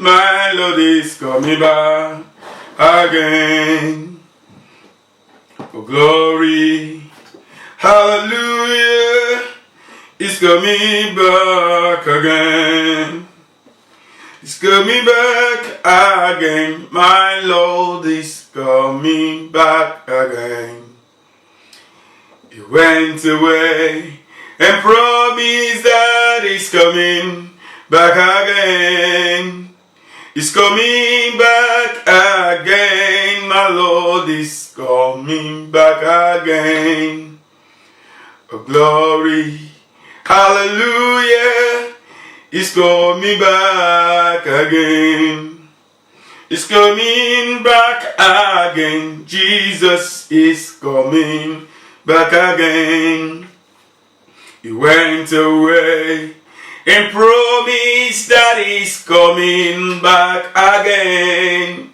my Lord is coming back again. Oh, glory, hallelujah, he's coming back again. He's coming back again, my Lord is coming back again. He went away and promised that he's coming back again. He's coming back again, my Lord is coming back again. Oh, glory, hallelujah, he's coming back again. He's coming back again. Jesus is coming back again. He went away and promised that he's coming back again.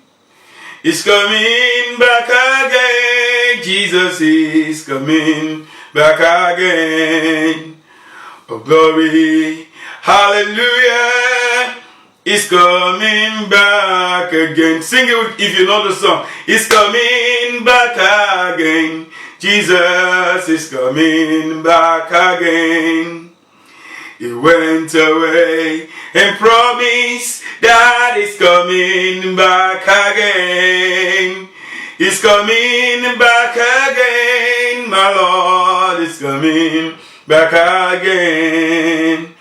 He's coming back again. Jesus is coming back again. Oh, glory, hallelujah, he's coming back again. Sing it if you know the song. He's coming back again. Jesus is coming back again. He went away and promised that he's coming back again. He's coming back again. My Lord is coming back again.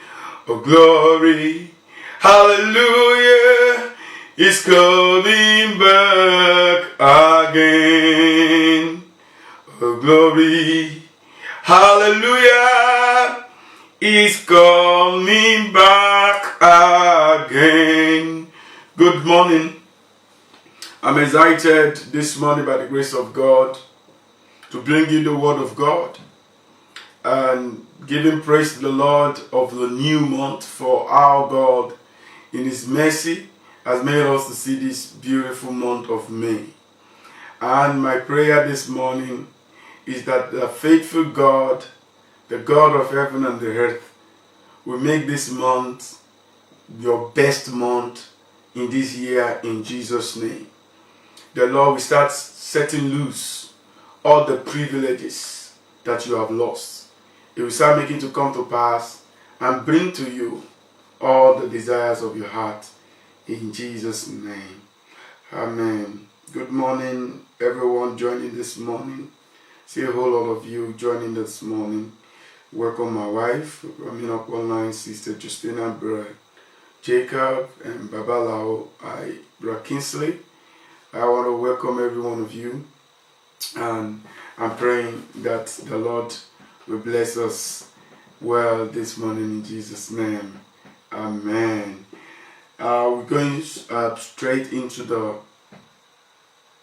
Oh, glory, hallelujah, he's coming back again. Oh, glory, hallelujah, he's coming back again. Good morning. I'm excited this morning by the grace of God to bring you the word of God and giving praise to the Lord of the new month for our God in his mercy has made us to see this beautiful month of May. And my prayer this morning is that the faithful God, the God of heaven and the earth, will make this month your best month in this year in Jesus' name. The Lord will start setting loose all the privileges that you have lost. He will start making to come to pass and bring to you all the desires of your heart in Jesus' name. Amen. Good morning, everyone joining this morning. See a whole lot of you joining this morning. Welcome my wife, coming up online, Sister Justina, Brother Jacob, and Babalao, Brother Kingsley. I want to welcome every one of you, and I'm praying that the Lord will bless us well this morning in Jesus' name. Amen. We're going straight into the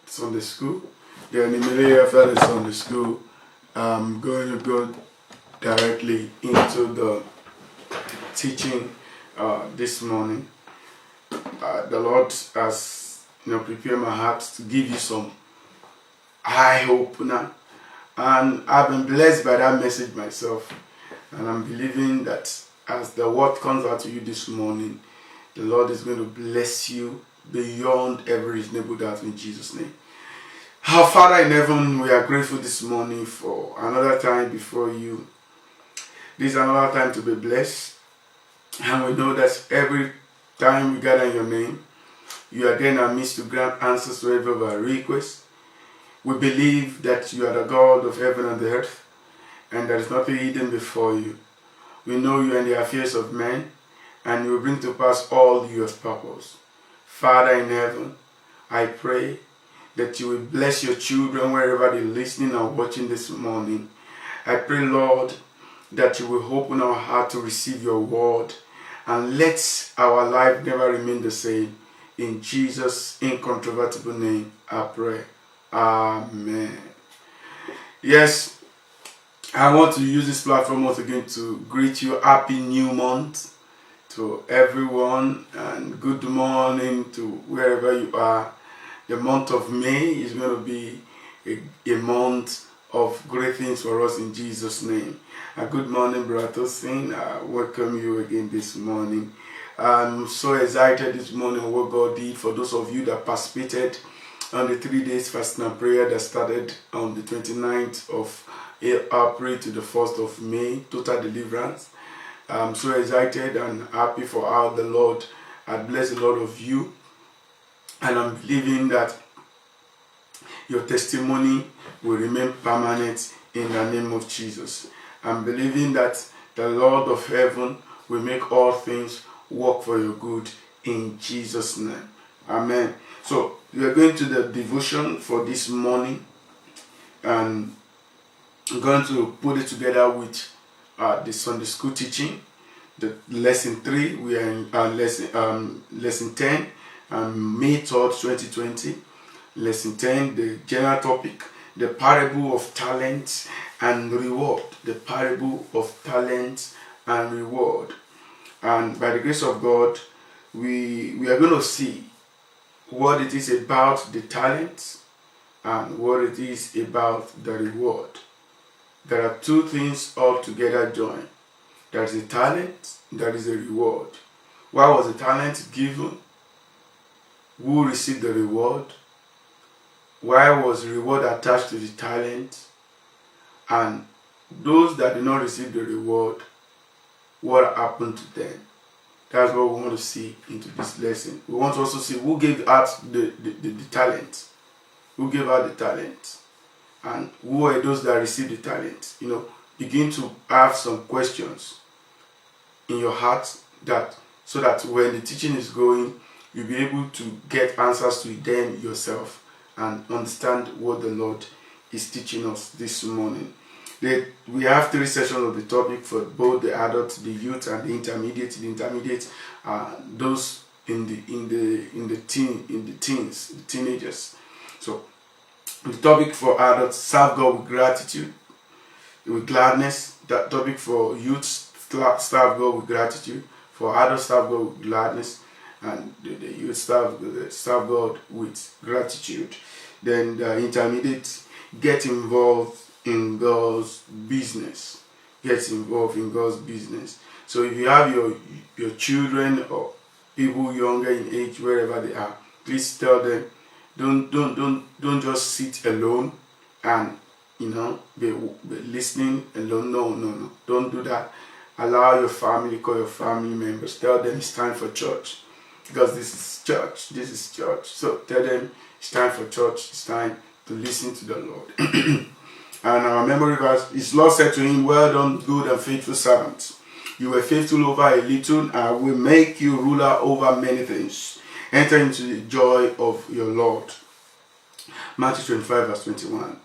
Sunday school. Then immediately after the Sunday school, I'm going to go directly into the teaching this morning. The Lord has prepared my heart to give you some eye opener, and I've been blessed by that message myself, and I'm believing that as the word comes out to you this morning, the Lord is going to bless you beyond every reasonable doubt in Jesus' name. Our Father in heaven, we are grateful this morning for another time before you. This is another time to be blessed, and we know that every time we gather in your name, you are there in our midst to grant answers to every of our requests. We believe that you are the God of heaven and the earth, and there is nothing hidden before you. We know you are in the affairs of men, and you will bring to pass all you have purpose. Father in heaven, I pray that you will bless your children wherever they're listening and watching this morning. I pray, Lord, that you will open our heart to receive your word, and let our life never remain the same. In Jesus' incontrovertible name, I pray. Amen. Yes, I want to use this platform once again to greet you happy new month to everyone, and good morning to wherever you are. The month of May is going to be a month of great things for us in Jesus' name. Good morning, Brother Tosin. I welcome you again this morning. I'm so excited this morning what God did for those of you that participated on the 3 days fasting and prayer that started on the 29th of April to the 1st of May, total deliverance. I'm so excited and happy for how the Lord had blessed a lot of you, and I'm believing that your testimony will remain permanent in the name of Jesus. I'm believing that the Lord of heaven will make all things work for your good in Jesus' name. Amen. So we are going to the devotion for this morning, and I'm going to put it together with the Sunday school teaching. The lesson 3, we are in lesson 10, May 3rd, 2020. Lesson 10, the general topic, the parable of talents and reward. The parable of talents and reward. And by the grace of God, we are going to see what it is about the talents and what it is about the reward. There are two things all together joined. There is a talent, there is a reward. Why was the talent given? Who received the reward? Why was reward attached to the talent? And those that did not receive the reward, what happened to them? That's what we want to see into this lesson. We want to also see who gave out the talent. Who gave out the talent? And who are those that received the talent? Begin to have some questions in your heart so that when the teaching is going, you'll be able to get answers to them yourself and understand what the Lord is teaching us this morning. We have 3 sessions of the topic for both the adults, the youth, and the intermediate. The intermediate are those in the teens, the teenagers. So the topic for adults: serve God with gratitude, with gladness. That topic for youth: serve God with gratitude. For adults, serve God with gladness, and the youth serve God with gratitude. Then the intermediate: get involved in God's business. Get involved in God's business. So if you have your children or people younger in age, wherever they are, please tell them, don't just sit alone and be listening alone. No. Don't do that. Allow your family, call your family members, tell them it's time for church. Because this is church. So tell them it's time for church, it's time to listen to the Lord. And our memory verse is, Lord said to him, well done, good and faithful servant. You were faithful over a little, and I will make you ruler over many things. Enter into the joy of your Lord. Matthew 25 verse 21.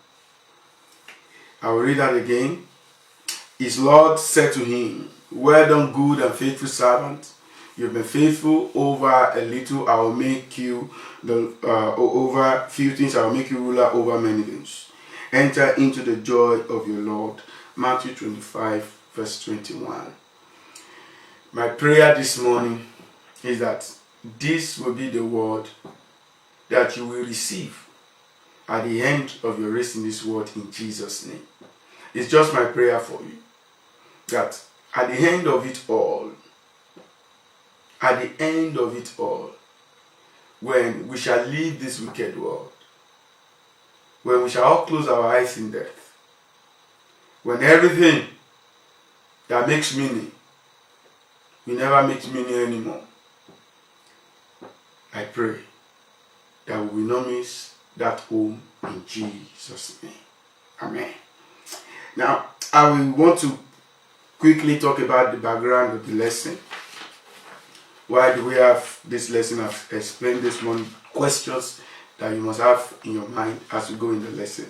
I will read that again. His Lord said to him, well done, good and faithful servant. You've been faithful over a little, I will make you over few things, I will make you ruler over many things. Enter into the joy of your Lord. Matthew 25 verse 21. My prayer this morning is that this will be the word that you will receive at the end of your race in this world, in Jesus' name. It's just my prayer for you that at the end of it all, when we shall leave this wicked world, when we shall all close our eyes in death, when everything that makes meaning will never make meaning anymore, I pray that we will not miss that home in Jesus' name. Amen. Now, I will want to quickly talk about the background of the lesson. Why do we have this lesson? I've explained this morning. Questions that you must have in your mind as we go in the lesson.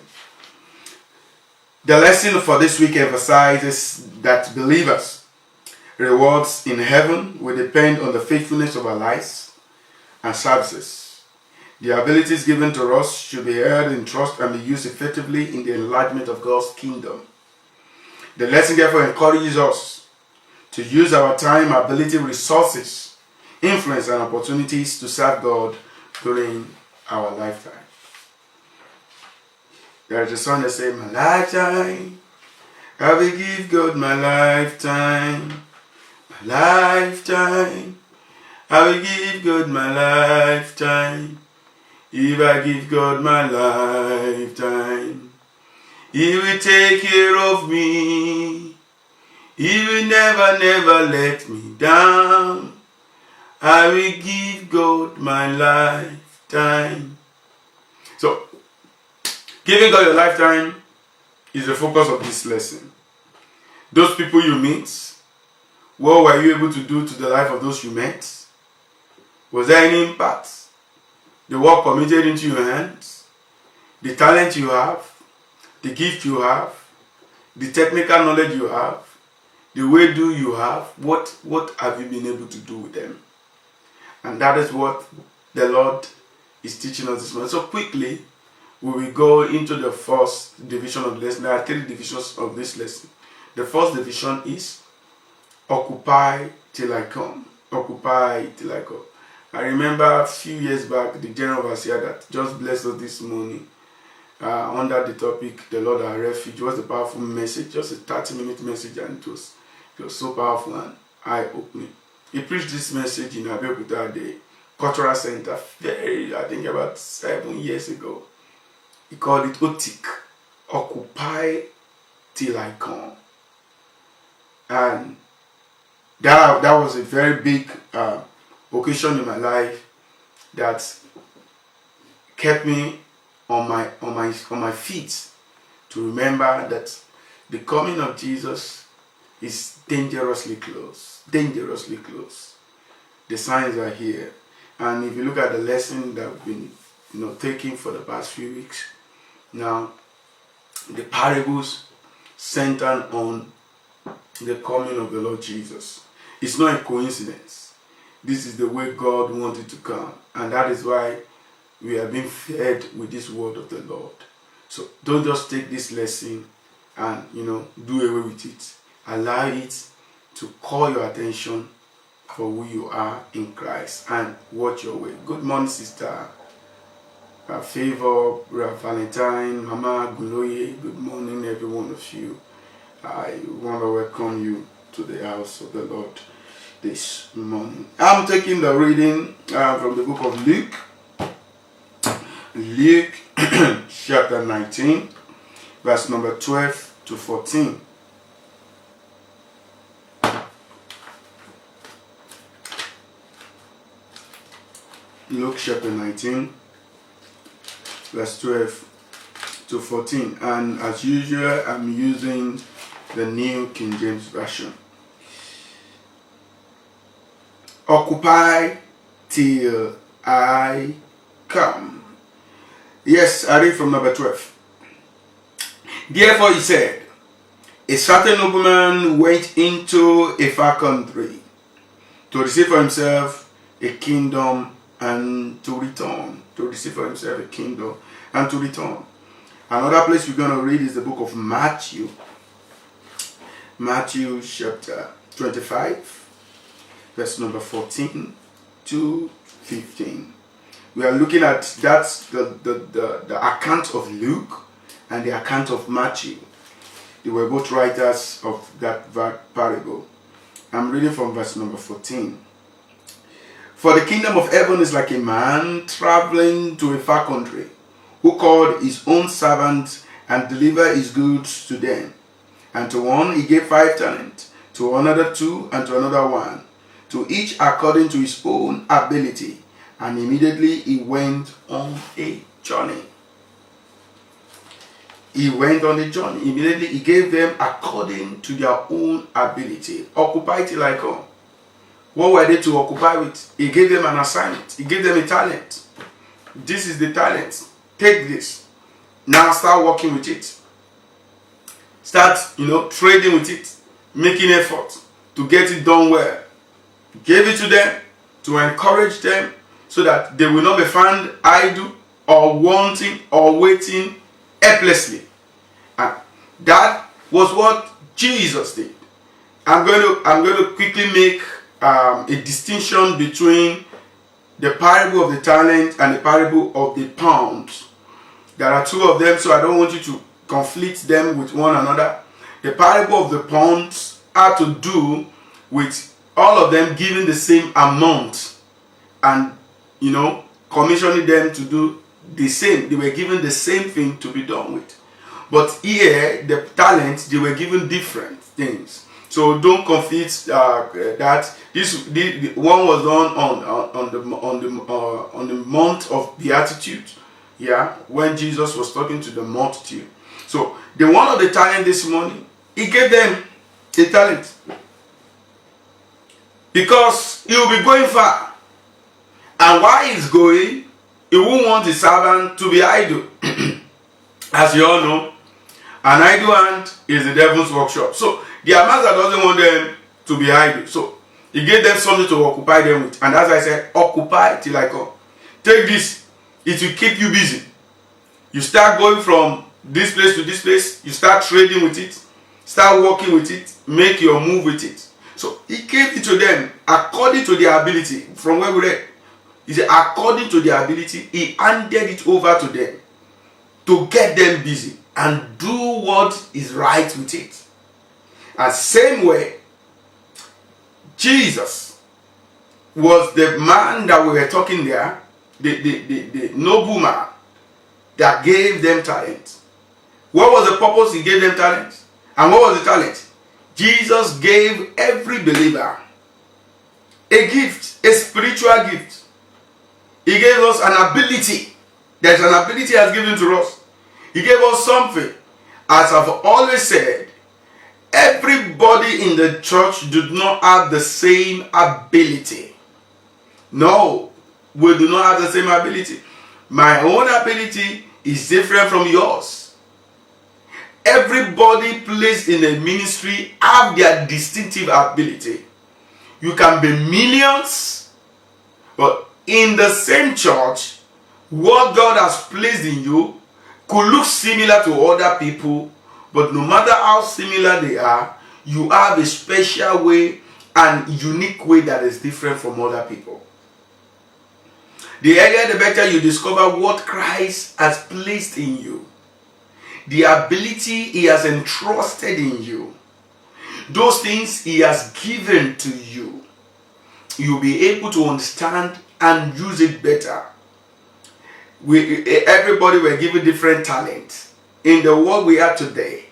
The lesson for this week emphasizes that believers' rewards in heaven will depend on the faithfulness of our lives and services. The abilities given to us should be held in trust and be used effectively in the enlargement of God's kingdom. The lesson therefore encourages us to use our time, ability, resources, influence, and opportunities to serve God during our lifetime. There is a song that says, my lifetime, I will give God my lifetime. My lifetime, I will give God my lifetime. If I give God my lifetime, He will take care of me. He will never, never let me down. I will give God my lifetime. So, giving God your lifetime is the focus of this lesson. Those people you meet, what were you able to do to the life of those you met? Was there any impact? The work committed into your hands? The talent you have? The gift you have? The technical knowledge you have? The way do you have? What have you been able to do with them? And that is what the Lord is teaching us this morning. So quickly, we will go into the first division of the lesson. There are 3 divisions of this lesson. The first division is occupy till I come. Occupy till I come. I remember a few years back, the General Overseer that just blessed us this morning under the topic, The Lord Our Refuge. It was a powerful message, just a 30-minute message, and it was so powerful and eye-opening. He preached this message in Abeokuta, the Cultural Center, I think about 7 years ago. He called it OTIC, Occupy Till I Come. And that was a very big occasion in my life that kept me on my feet to remember that the coming of Jesus is dangerously close. Dangerously close. The signs are here. And if you look at the lesson that we've been taking for the past few weeks, now the parables centered on the coming of the Lord Jesus. It's not a coincidence. This is the way God wanted to come. And that is why we are being fed with this word of the Lord. So don't just take this lesson and do away with it. Allow it to call your attention for who you are in Christ and watch your way. Good morning, Sister Favor, Brother Valentine, Mama Guloye. Good morning, every one of you. I want to welcome you to the house of the Lord this morning. I'm taking the reading from the book of Luke. Luke chapter 19, verse number 12 to 14. Luke chapter 19, verse 12 to 14. And as usual, I'm using the New King James Version. Occupy till I come. Yes, I read from number 12. Therefore he said, a certain nobleman went into a far country to receive for himself a kingdom and to return. To receive for himself a kingdom and to return. Another place we're going to read is the book of Matthew. Matthew chapter 25, verse number 14 to 15. We are looking at the account of Luke and the account of Matthew. They were both writers of that parable. I'm reading from verse number 14. For the kingdom of heaven is like a man traveling to a far country, who called his own servants and delivered his goods to them. And to one he gave 5 talents, to another 2, and to another 1, to each according to his own ability. And immediately he went on a journey. He went on a journey. Immediately he gave them according to their own ability. Occupy till I come. What were they to occupy with? He gave them an assignment. He gave them a talent. This is the talent. Take this. Now start working with it. Start, trading with it. Making effort to get it done well. Gave it to them to encourage them so that they will not be found idle or wanting or waiting helplessly. And that was what Jesus did. I'm going to quickly make a distinction between the parable of the talent and the parable of the pounds. There are 2 of them, so I don't want you to conflict them with one another. The parable of the pounds had to do with all of them giving the same amount and, commissioning them to do the same. They were given the same thing to be done with. But here, the talents, they were given different things. So don't confuse that. The one was done on the month of Beatitude, when Jesus was talking to the multitude. So the one of the talent this morning, he gave them a talent because he will be going far, and while he's going, he won't want his servant to be idle. As you all know, an idle hand is the devil's workshop. So their master doesn't want them to be idle. So he gave them something to occupy them with. And as I said, occupy till I come. Take this. It will keep you busy. You start going from this place to this place. You start trading with it. Start working with it. Make your move with it. So he gave it to them according to their ability. From where we read, he said, according to their ability, he handed it over to them to get them busy and do what is right with it. And same way, Jesus was the man that we were talking there, the noble man that gave them talent. What was the purpose he gave them talent? And what was the talent? Jesus gave every believer a gift, a spiritual gift. He gave us an ability. There's an ability he has given to us. He gave us something. As I've always said, everybody in the church do not have the same ability. No, we do not have the same ability. My own ability is different from yours. Everybody placed in the ministry have their distinctive ability. You can be millions, but in the same church, what God has placed in you could look similar to other people, but no matter how similar they are, you have a special way and unique way that is different from other people. The earlier the better you discover what Christ has placed in you, the ability he has entrusted in you, those things he has given to you, you'll be able to understand and use it better. Everybody were given different talents. In the world we are today,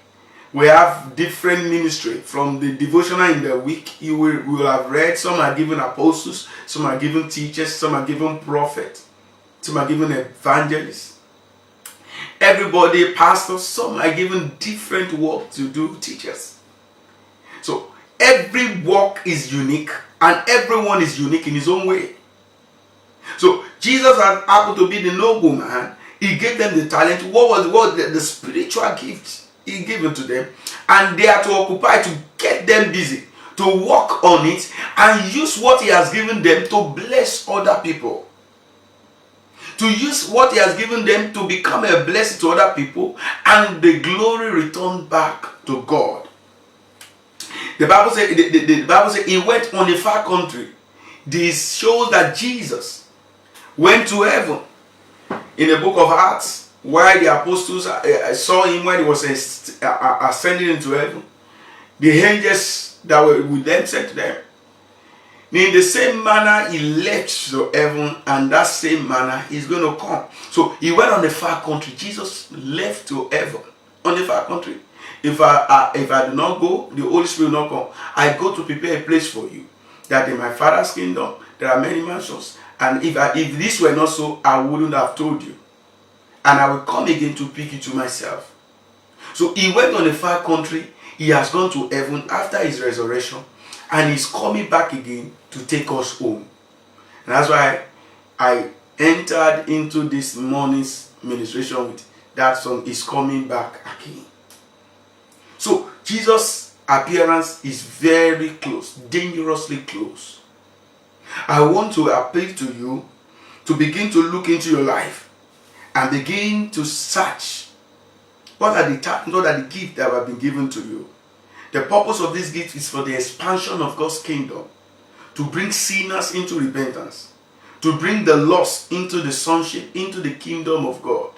we have different ministry. From the devotional in the week, you will have read, some are given apostles, some are given teachers, some are given prophets, some are given evangelists. Everybody, pastors, some are given different work to do, teachers. So every work is unique, and everyone is unique in his own way. So Jesus had happened to be the noble man. He gave them the talent. What was the spiritual gift he gave it to them? And they are to occupy, to get them busy, to work on it, and use what he has given them to bless other people. To use what he has given them to become a blessing to other people, and the glory returned back to God. The Bible said he went on a far country. This shows that Jesus went to heaven. In the book of Acts, while the apostles saw him when he was ascending into heaven, the angels that were with them said to them, in the same manner he left to heaven, and that same manner he's going to come. So he went on a far country. Jesus left to heaven on a far country. If I do not go, the Holy Spirit will not come. I go to prepare a place for you, that in my Father's kingdom there are many mansions. And if this were not so, I wouldn't have told you. And I will come again to pick you to myself. So he went on a far country. He has gone to heaven after his resurrection. And he's coming back again to take us home. And that's why I entered into this morning's ministration with that song, is coming back again. So Jesus' appearance is very close, dangerously close. I want to appeal to you to begin to look into your life and begin to search what are the talents, what are the gifts that have been given to you. The purpose of this gift is for the expansion of God's kingdom, to bring sinners into repentance, to bring the lost into the sonship, into the kingdom of God.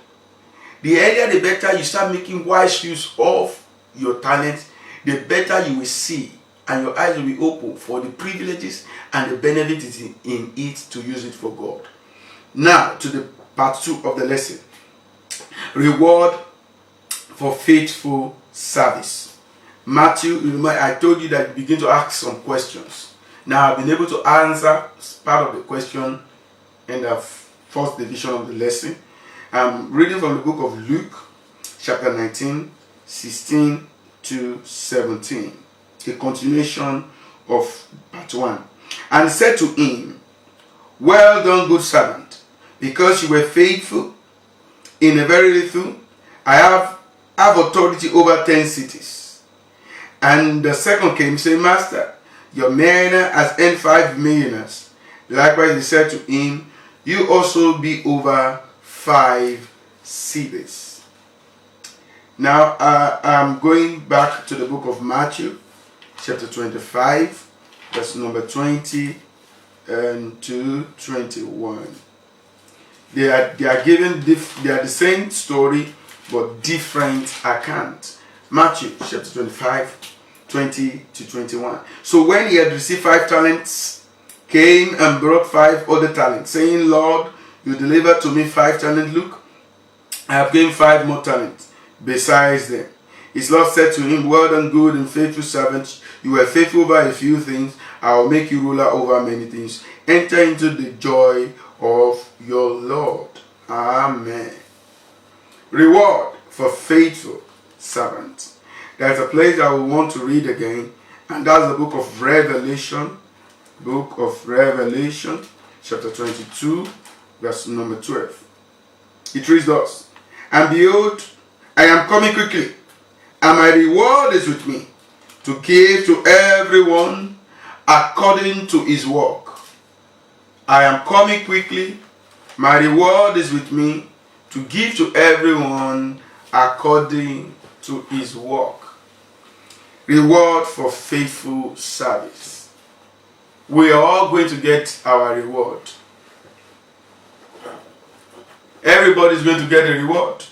The earlier the better you start making wise use of your talents, the better you will see and your eyes will be open for the privileges and the benefits in it to use it for God. Now to the part 2 of the lesson. Reward for faithful service. Matthew, I told you that you begin to ask some questions. Now I've been able to answer part of the question in the first division of the lesson. I'm reading from the book of Luke, chapter 19, 16 to 17. A continuation of part 1. And said to him, Well done, good servant, because you were faithful in a very little, I have authority over 10 cities. And the second came, saying, Master, your millionaire has earned 5 millionaires. Likewise he said to him, You also be over 5 cities. Now I'm going back to the book of Matthew, chapter 25, verse number 20 and to 21. They are the same story but different account. Matthew chapter 25, 20 to 21. So when he had received 5 talents, came and brought 5 other talents, saying, Lord, you delivered to me 5 talents. Look, I have gained 5 more talents besides them. His Lord said to him, Well done, good and faithful servant. You were faithful over a few things. I will make you ruler over many things. Enter into the joy of your Lord. Amen. Reward for faithful servants. There's a place I will want to read again, and that's the book of Revelation. Book of Revelation, chapter 22, verse number 12. It reads thus, And behold, I am coming quickly, and my reward is with me, to give to everyone according to his work. I am coming quickly, my reward is with me, to give to everyone according to his work. Reward for faithful service. We are all going to get our reward. Everybody is going to get a reward.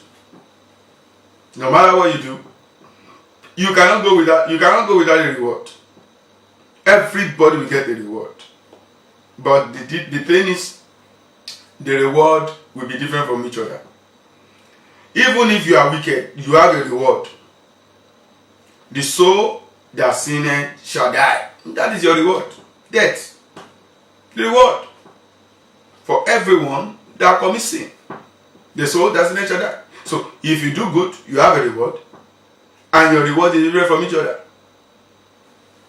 No matter what you do, you cannot go without a reward. Everybody will get a reward. But the thing is, the reward will be different from each other. Even if you are wicked, you have a reward. The soul that sinneth shall die. That is your reward. Death. The reward for everyone that commits sin. The soul that sinneth shall die. So if you do good, you have a reward. And your reward is different from each other.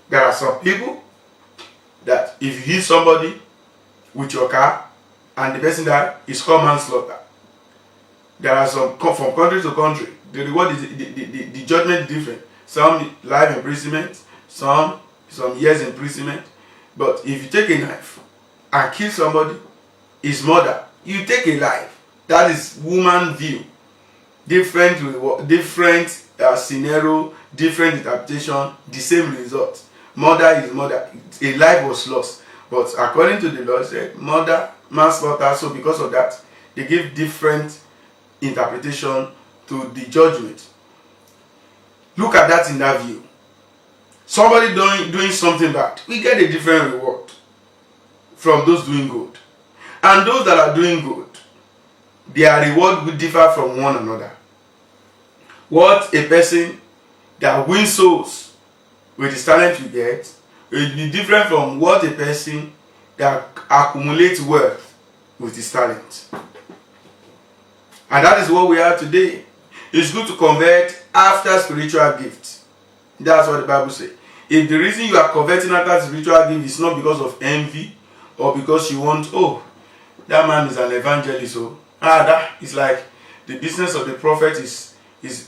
There are some people that if you hit somebody with your car and the person died, it's called manslaughter. There are some, from country to country, the reward is, the judgment is different. Some life imprisonment, some years imprisonment. But if you take a knife and kill somebody, it's murder. You take a life. That is woman view. Different reward, different scenario, different interpretation, the same result. Murder is murder. A life was lost. But according to the law, it said murder, manslaughter. So because of that, they give different interpretation to the judgment. Look at that in that view. Somebody doing something bad, we get a different reward from those doing good. And those that are doing good, their reward will differ from one another. What a person that wins souls with his talent will get will be different from what a person that accumulates wealth with his talent. And that is what we are today. It's good to convert after spiritual gifts. That's what the Bible says. If the reason you are converting after spiritual gift is not because of envy or because you want, oh, that man is an evangelist, so that is like the business of the prophet is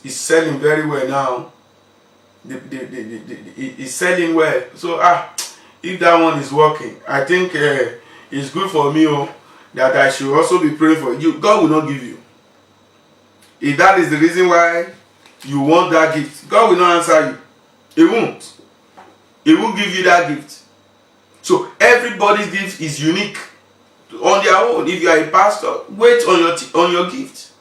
selling very well now. It's selling well. So if that one is working, I think it's good for me that I should also be praying for you. God will not give you. If that is the reason why you want that gift, God will not answer you. He won't. He won't give you that gift. So everybody's gift is unique on their own. If you are a pastor, wait on your gift.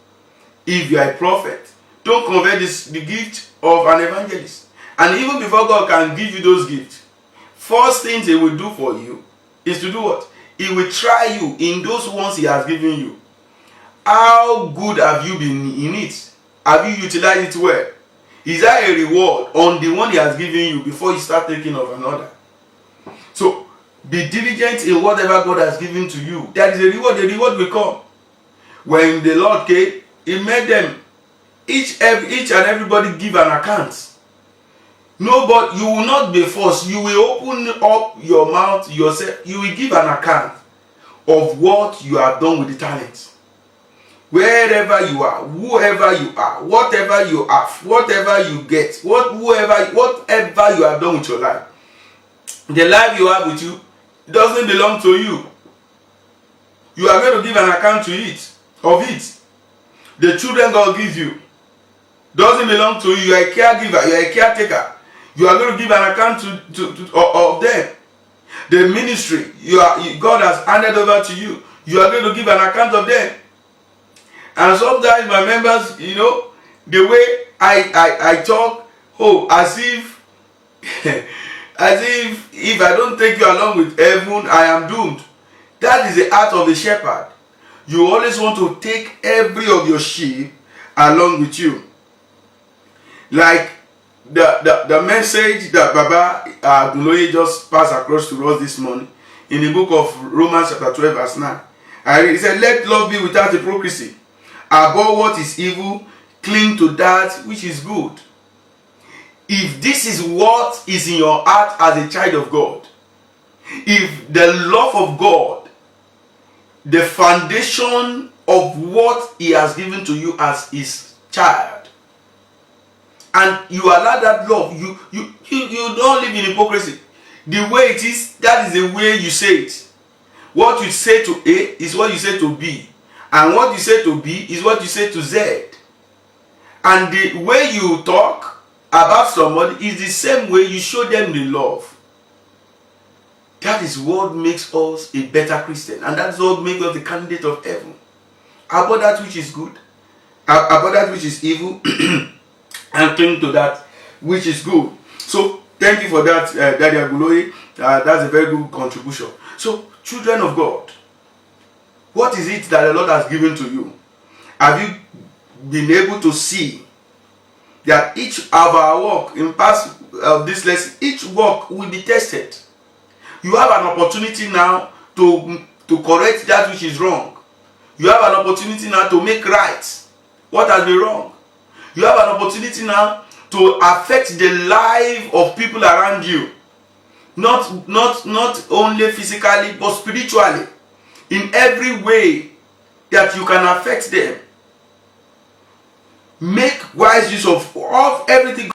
If you are a prophet, don't convert the gift of an evangelist. And even before God can give you those gifts, first things he will do for you is to do what? He will try you in those ones he has given you. How good have you been in it? Have you utilized it well? Is there a reward on the one he has given you before you start thinking of another? So, be diligent in whatever God has given to you. There is a reward. The reward will come. When the Lord came, he made them, each and everybody give an account. Nobody, you will not be forced. You will open up your mouth yourself. You will give an account of what you have done with the talent. Wherever you are, whoever you are, whatever you have, whatever you get, whatever you have done with your life, the life you have with you doesn't belong to you. You are going to give an account to it, of it. The children God gives you doesn't belong to you. You are a caregiver, you are a caretaker. You are going to give an account of them. The ministry God has handed over to you, you are going to give an account of them. And sometimes my members, the way I talk, as if if I don't take you along with heaven, I am doomed. That is the art of the shepherd. You always want to take every of your sheep along with you. Like the message that Baba Agunoye just passed across to us this morning in the book of Romans chapter 12 verse 9. I read, he said, let love be without hypocrisy. Abhor what is evil, cling to that which is good. If this is what is in your heart as a child of God, if the love of God, the foundation of what he has given to you as his child, and you allow that love, you don't live in hypocrisy. The way it is, that is the way you say it. What you say to A is what you say to B. And what you say to B is what you say to Z. And the way you talk about somebody is the same way you show them the love. That is what makes us a better Christian. And that's what makes us the candidate of heaven. About that which is good, about that which is evil, and cling to that which is good. So, thank you for that, Daddy Agunoye. That's a very good contribution. So, children of God, what is it that the Lord has given to you? Have you been able to see that each of our work in past of this lesson, each work will be tested? You have an opportunity now to correct that which is wrong. You have an opportunity now to make right what has been wrong. You have an opportunity now to affect the life of people around you. Not only physically, but spiritually. In every way that you can affect them. Make wise use of everything.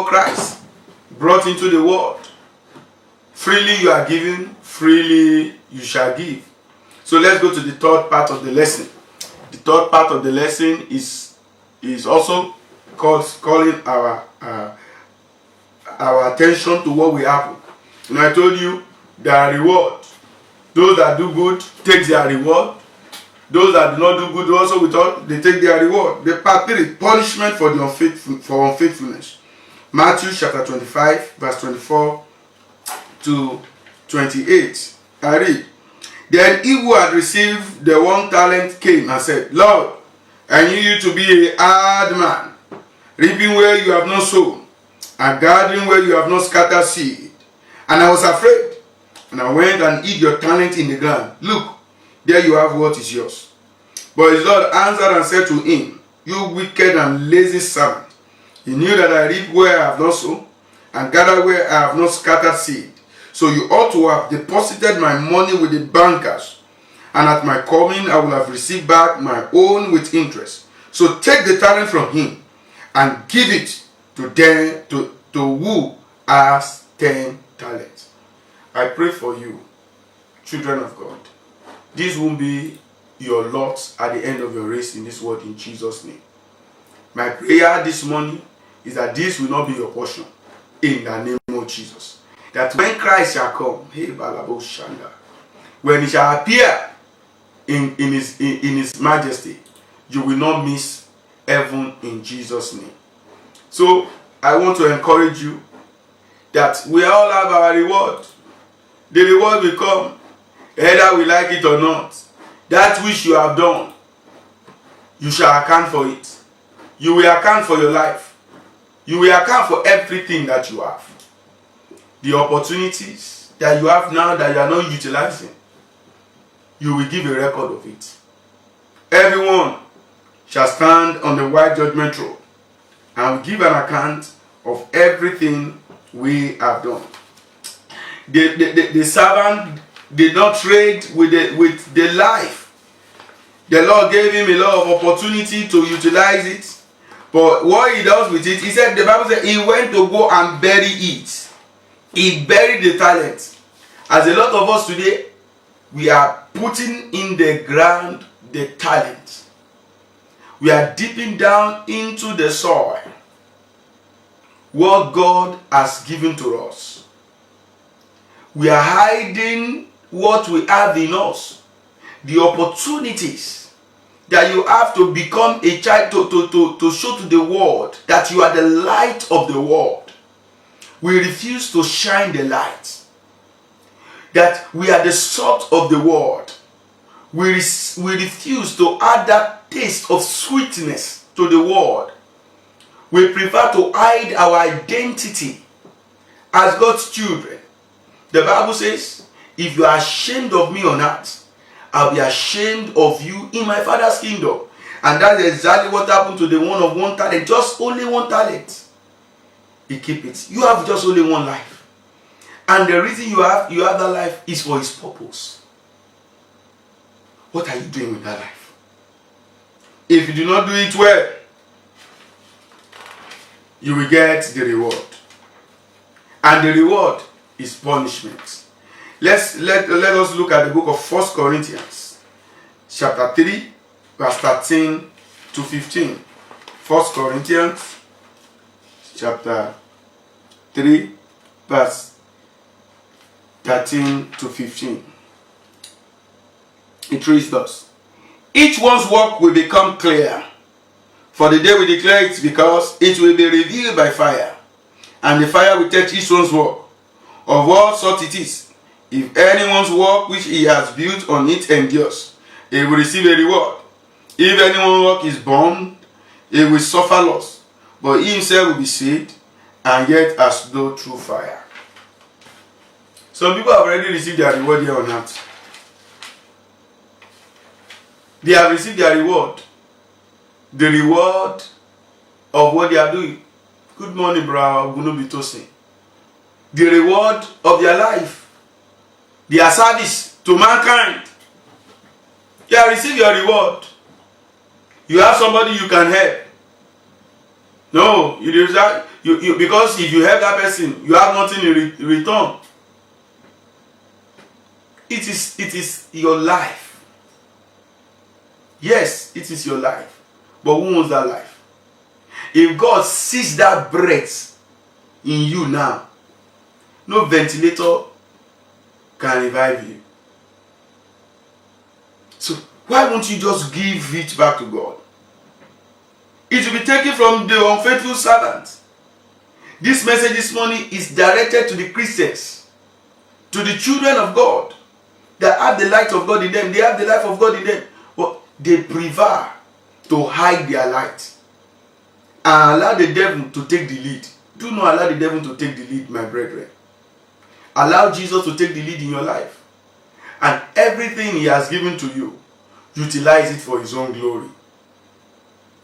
Christ brought into the world. Freely you are given, freely you shall give. So let's go to the third part of the lesson. The third part of the lesson is also calling our attention to what will happen. And I told you there are rewards. Those that do good take their reward. Those that do not do good also they take their reward. The part 3, punishment for unfaithfulness. Matthew chapter 25, verse 24 to 28. I read. Then he who had received the 1 talent came and said, Lord, I knew you to be a hard man, reaping where you have not sown, and gathering where you have not scattered seed. And I was afraid, and I went and hid your talent in the ground. Look, there you have what is yours. But his Lord answered and said to him, You wicked and lazy servant, you knew that I reap where I have not sown, and gather where I have not scattered seed. So you ought to have deposited my money with the bankers, and at my coming I will have received back my own with interest. So take the talent from him, and give it to them to who has 10 talents. I pray for you, children of God. This won't be your lot at the end of your race in this world, in Jesus' name. My prayer this morning is that this will not be your portion in the name of Jesus. That when Christ shall come, when he shall appear in his majesty, you will not miss heaven in Jesus' name. So I want to encourage you that we all have our reward. The reward will come, either we like it or not. That which you have done, you shall account for it. You will account for your life. You will account for everything that you have. The opportunities that you have now that you are not utilizing, you will give a record of it. Everyone shall stand on the white judgment throne and will give an account of everything we have done. The servant did not trade with the life. The Lord gave him a lot of opportunity to utilize it. But what he does with it, he said, the Bible said he went to go and bury it. He buried the talent. As a lot of us today, we are putting in the ground the talent. We are dipping down into the soil what God has given to us. We are hiding what we have in us. The opportunities that you have to become a child, to show to the world that you are the light of the world. We refuse to shine the light. That we are the salt of the world. We refuse to add that taste of sweetness to the world. We prefer to hide our identity as God's children. The Bible says, if you are ashamed of me on earth, I'll be ashamed of you in my Father's kingdom. And that's exactly what happened to the one of one talent. Just only one talent. He keep it. You have just only one life. And the reason you have that life is for his purpose. What are you doing with that life? If you do not do it well, you will get the reward. And the reward is punishment. Let us look at the book of 1 Corinthians, chapter 3, verse 13 to 15. 1 Corinthians, chapter 3, verse 13 to 15. It reads thus: Each one's work will become clear, for the day we declare it, because it will be revealed by fire, and the fire will test each one's work, of what sort it is. If anyone's work which he has built on it endures, he will receive a reward. If anyone's work is burned, he will suffer loss, but he himself will be saved, and yet as though through fire. Some people have already received their reward here on earth. They have received their reward. The reward of what they are doing. Good morning, bro. Gunubitosi. The reward of their life. Their service to mankind. You have received your reward. You have somebody you can help. No, because if you help that person, you have nothing in return. It is your life. Yes, it is your life. But who owns that life? If God sees that breath in you now, no ventilator can revive you. So why won't you just give it back to God? It will be taken from the unfaithful servant. This message this morning is directed to the Christians, to the children of God that have the light of God in them. They have the life of God in them, but they prefer to hide their light and allow the devil to take the lead. Do not allow the devil to take the lead, my brethren. Allow Jesus to take the lead in your life. And everything he has given to you, utilize it for his own glory.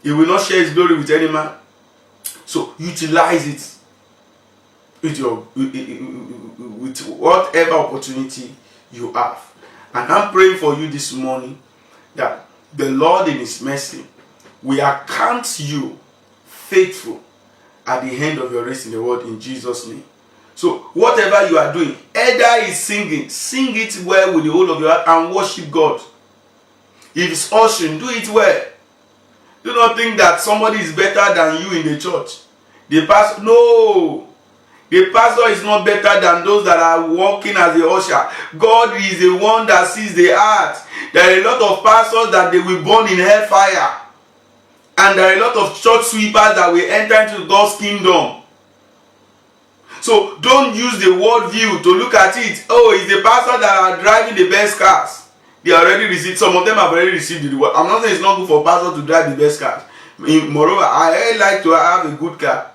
He will not share his glory with any man. So utilize it with whatever opportunity you have. And I'm praying for you this morning that the Lord in his mercy will account you faithful at the end of your race in the world, in Jesus' name. So whatever you are doing, either is singing, sing it well with the whole of your heart and worship God. If it's ushering, do it well. Do not think that somebody is better than you in the church. The pastor, no. The pastor is not better than those that are working as a usher. God is the one that sees the heart. There are a lot of pastors that they will burn in hellfire. And there are a lot of church sweepers that will enter into God's kingdom. So don't use the world view to look at it. Oh, it's the pastor that are driving the best cars. They already received, some of them have already received the reward. I'm not saying it's not good for pastors to drive the best cars. Moreover, I like to have a good car.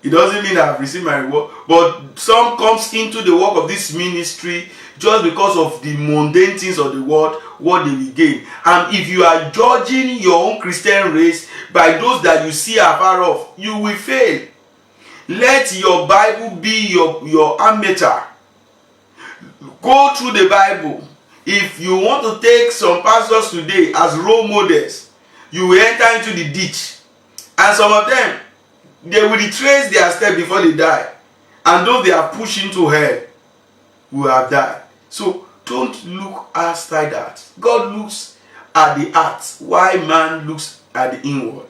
It doesn't mean I've received my reward. But some comes into the work of this ministry just because of the mundane things of the world, what they will gain. And if you are judging your own Christian race by those that you see afar off, you will fail. Let your Bible be your amateur. Go through the Bible. If you want to take some pastors today as role models, you will enter into the ditch. And some of them, they will retrace their step before they die. And those they are pushing to hell will have died. So don't look outside that. God looks at the heart, while man looks at the inward.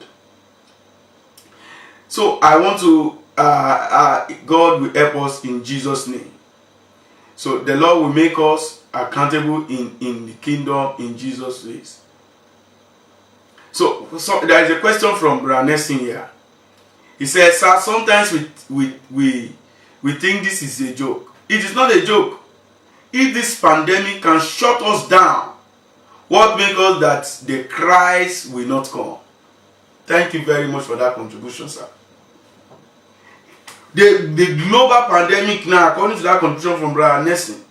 So I want to, God will help us in Jesus' name. So the Lord will make us accountable in the kingdom in Jesus' ways. So there is a question from Branessin here. He says, sir, sometimes we think this is a joke. It is not a joke. If this pandemic can shut us down, what makes us that the Christ will not come? Thank you very much for that contribution, sir. The global pandemic now, according to that contribution from Brother Nelson,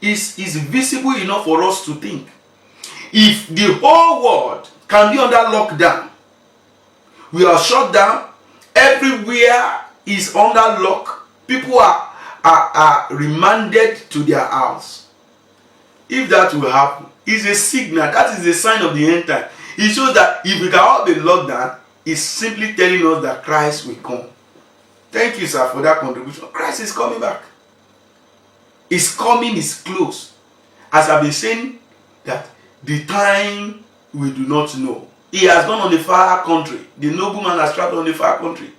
is visible enough for us to think. If the whole world can be under lockdown, we are shut down, everywhere is under lock, people are remanded to their house. If that will happen, it's a signal, that is a sign of the end time. It shows that if we can all be locked down, it's simply telling us that Christ will come. Thank you, sir, for that contribution. Christ is coming back. His coming is close. As I've been saying, that the time we do not know. He has gone on the far country. The nobleman has traveled on the far country.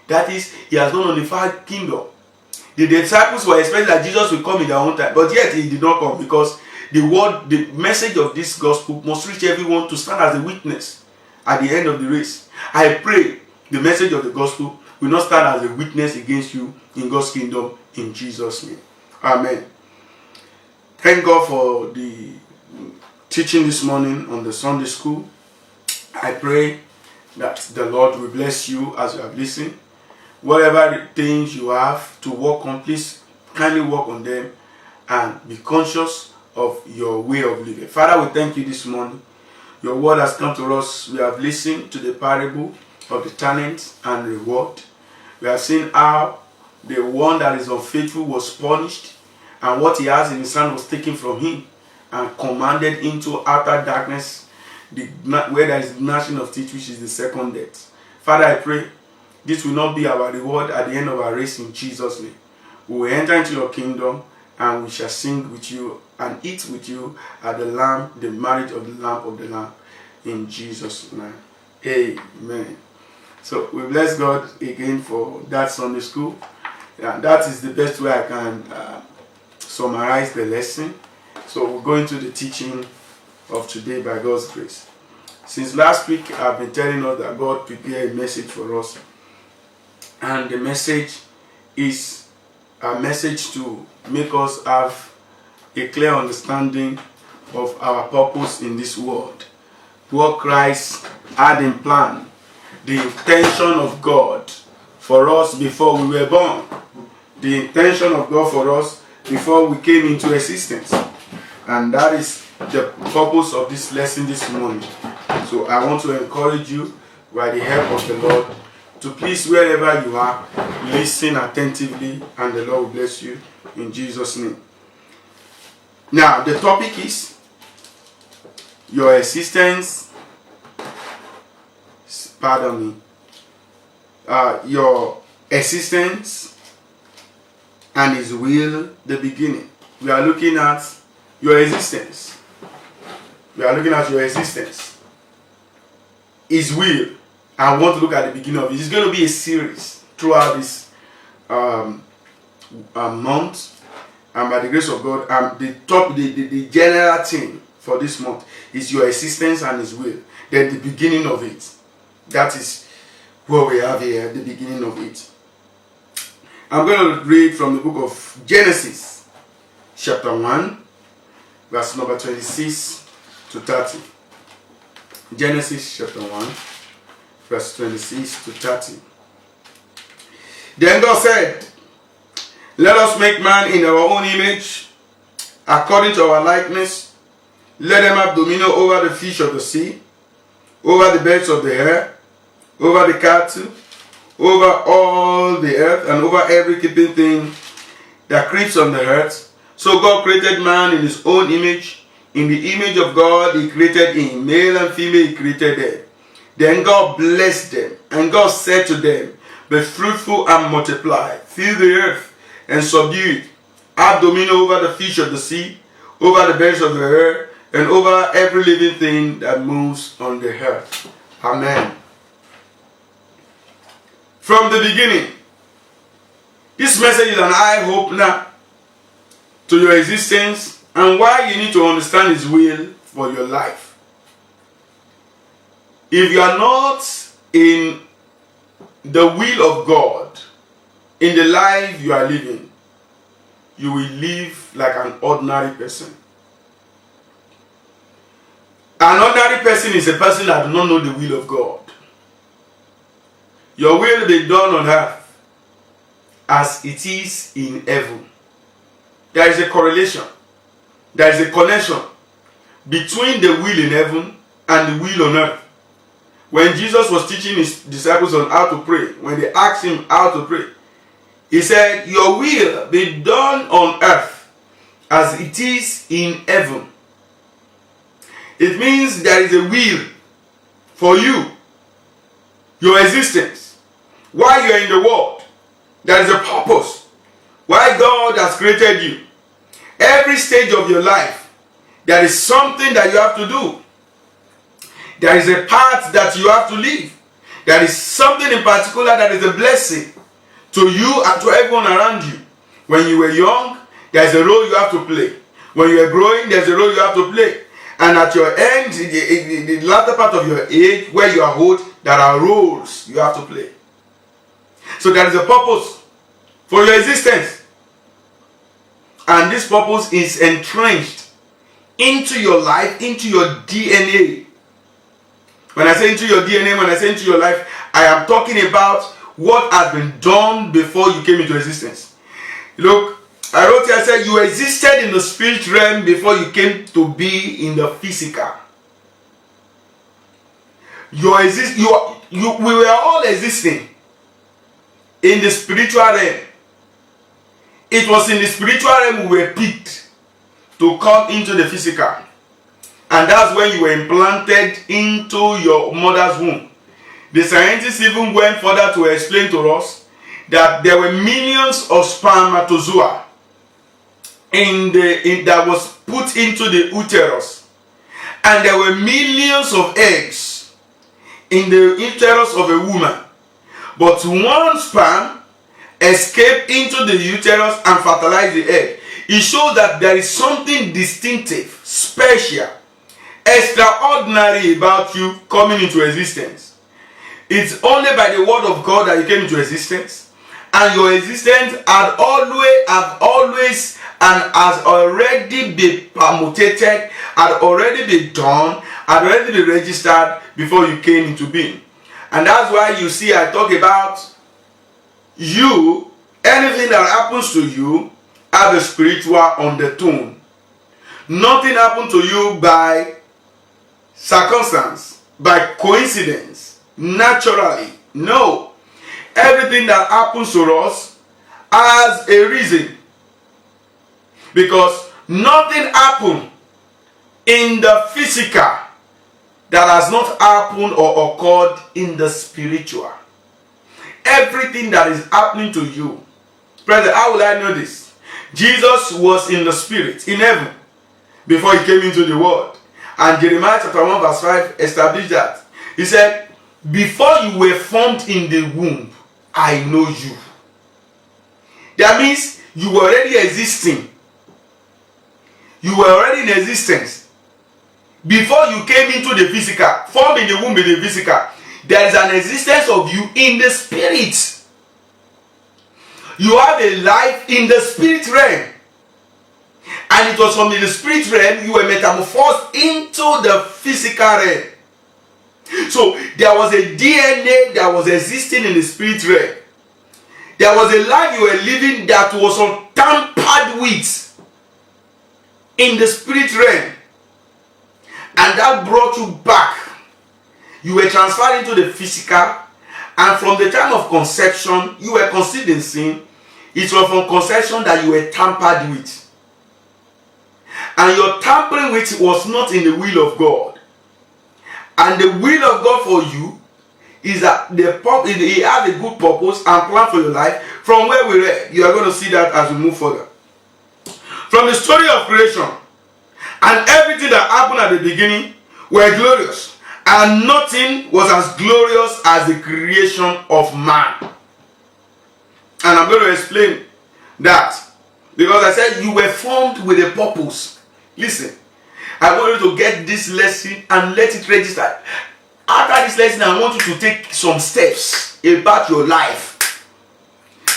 That is, he has gone on the far kingdom. The disciples were expecting that Jesus will come in their own time, but yet he did not come, because the message of this gospel must reach everyone to stand as a witness at the end of the race. I pray the message of the gospel will not stand as a witness against you in God's kingdom, in Jesus' name. Amen. Thank God for the teaching this morning on the Sunday school. I pray that the Lord will bless you as you have listened. Whatever things you have to work on, please kindly work on them and be conscious of your way of living. Father, we thank you this morning. Your word has come to us. We have listened to the parable of the talents and reward. We have seen how the one that is unfaithful was punished, and what he has in his hand was taken from him and commanded into outer darkness, where there is gnashing of teeth, which is the second death. Father, I pray this will not be our reward at the end of our race, in Jesus' name. We will enter into your kingdom, and we shall sing with you and eat with you at the Lamb, the marriage of the Lamb of the Lamb, in Jesus' name. Amen. So we bless God again for that Sunday school. And that is the best way I can summarize the lesson. So we'll go into the teaching of today by God's grace. Since last week, I've been telling us that God prepared a message for us. And the message is a message to make us have a clear understanding of our purpose in this world. What Christ had in plan the intention of God for us before we were born. The intention of God for us before we came into existence. And that is the purpose of this lesson this morning. So I want to encourage you, by the help of the Lord, to please, wherever you are, listen attentively, and the Lord will bless you in Jesus' name. Now, the topic is your existence, your existence and His will, the beginning. We are looking at your existence. We are looking at your existence. His will. I want to look at the beginning of it. It's going to be a series throughout this month. And by the grace of God, the general theme for this month is your existence and His will. Then the beginning of it. That is what we have here, the beginning of it. I'm going to read from the book of Genesis, chapter 1, verse number 26 to 30. Genesis chapter 1, verse 26 to 30. Then God said, "Let us make man in our own image, according to our likeness. Let them have dominion over the fish of the sea, over the birds of the air, over the cattle, over all the earth, and over every creeping thing that creeps on the earth." So God created man in His own image. In the image of God He created him. Male and female He created them. Then God blessed them, and God said to them, "Be fruitful and multiply, fill the earth and subdue it. Have dominion over the fish of the sea, over the birds of the air, and over every living thing that moves on the earth." Amen. From the beginning, this message is an eye opener to your existence and why you need to understand His will for your life. If you are not in the will of God, in the life you are living, you will live like an ordinary person. An ordinary person is a person that does not know the will of God. Your will be done on earth as it is in heaven. There is a correlation. There is a connection between the will in heaven and the will on earth. When Jesus was teaching His disciples on how to pray, when they asked Him how to pray, He said, "Your will be done on earth as it is in heaven." It means there is a will for you, your existence, why you are in the world. There is a purpose why God has created you. Every stage of your life, there is something that you have to do. There is a path that you have to live. There is something in particular that is a blessing to you and to everyone around you. When you were young, there is a role you have to play. When you are growing, there is a role you have to play. And at your end, in the latter part of your age, where you are old, there are roles you have to play. So there is a purpose for your existence. And this purpose is entrenched into your life, into your DNA. When I say into your DNA, when I say into your life, I am talking about what has been done before you came into existence. Look, I wrote here, I said you existed in the spirit realm before you came to be in the physical. We were all existing in the spiritual realm. It was in the spiritual realm we were picked to come into the physical. And that's when you were implanted into your mother's womb. The scientists even went further to explain to us that there were millions of spermatozoa that was put into the uterus. And there were millions of eggs in the uterus of a woman. But one sperm escaped into the uterus and fertilized the egg. It shows that there is something distinctive, special, extraordinary about you coming into existence. It's only by the word of God that you came into existence. And your existence has always and has already been permutated, had already been done, had already been registered before you came into being. And that's why you see I talk about you, anything that happens to you have a spiritual undertone. Nothing happened to you by circumstance, by coincidence, naturally. No. Everything that happens to us has a reason. Because nothing happened in the physical that has not happened or occurred in the spiritual. Everything that is happening to you. Brother, how will I know this? Jesus was in the spirit, in heaven, before he came into the world. And Jeremiah chapter 1 verse 5 established that. He said, before you were formed in the womb, I know you. That means you were already existing. You were already in existence. Before you came into the physical, formed in the womb in the physical, there is an existence of you in the spirit. You have a life in the spirit realm. And it was from the spirit realm you were metamorphosed into the physical realm. So there was a DNA that was existing in the spirit realm. There was a life you were living that was untampered with in the spirit realm. And that brought you back. You were transferred into the physical. And from the time of conception, you were conceived in sin. It was from conception that you were tampered with. And your tampering with was not in the will of God. And the will of God for you is that He has a good purpose and plan for your life. From where we read, you are going to see that as we move further. From the story of creation, and everything that happened at the beginning were glorious. And nothing was as glorious as the creation of man. And I'm going to explain that. Because I said you were formed with a purpose. Listen, I want you to get this lesson and let it register. After this lesson, I want you to take some steps about your life.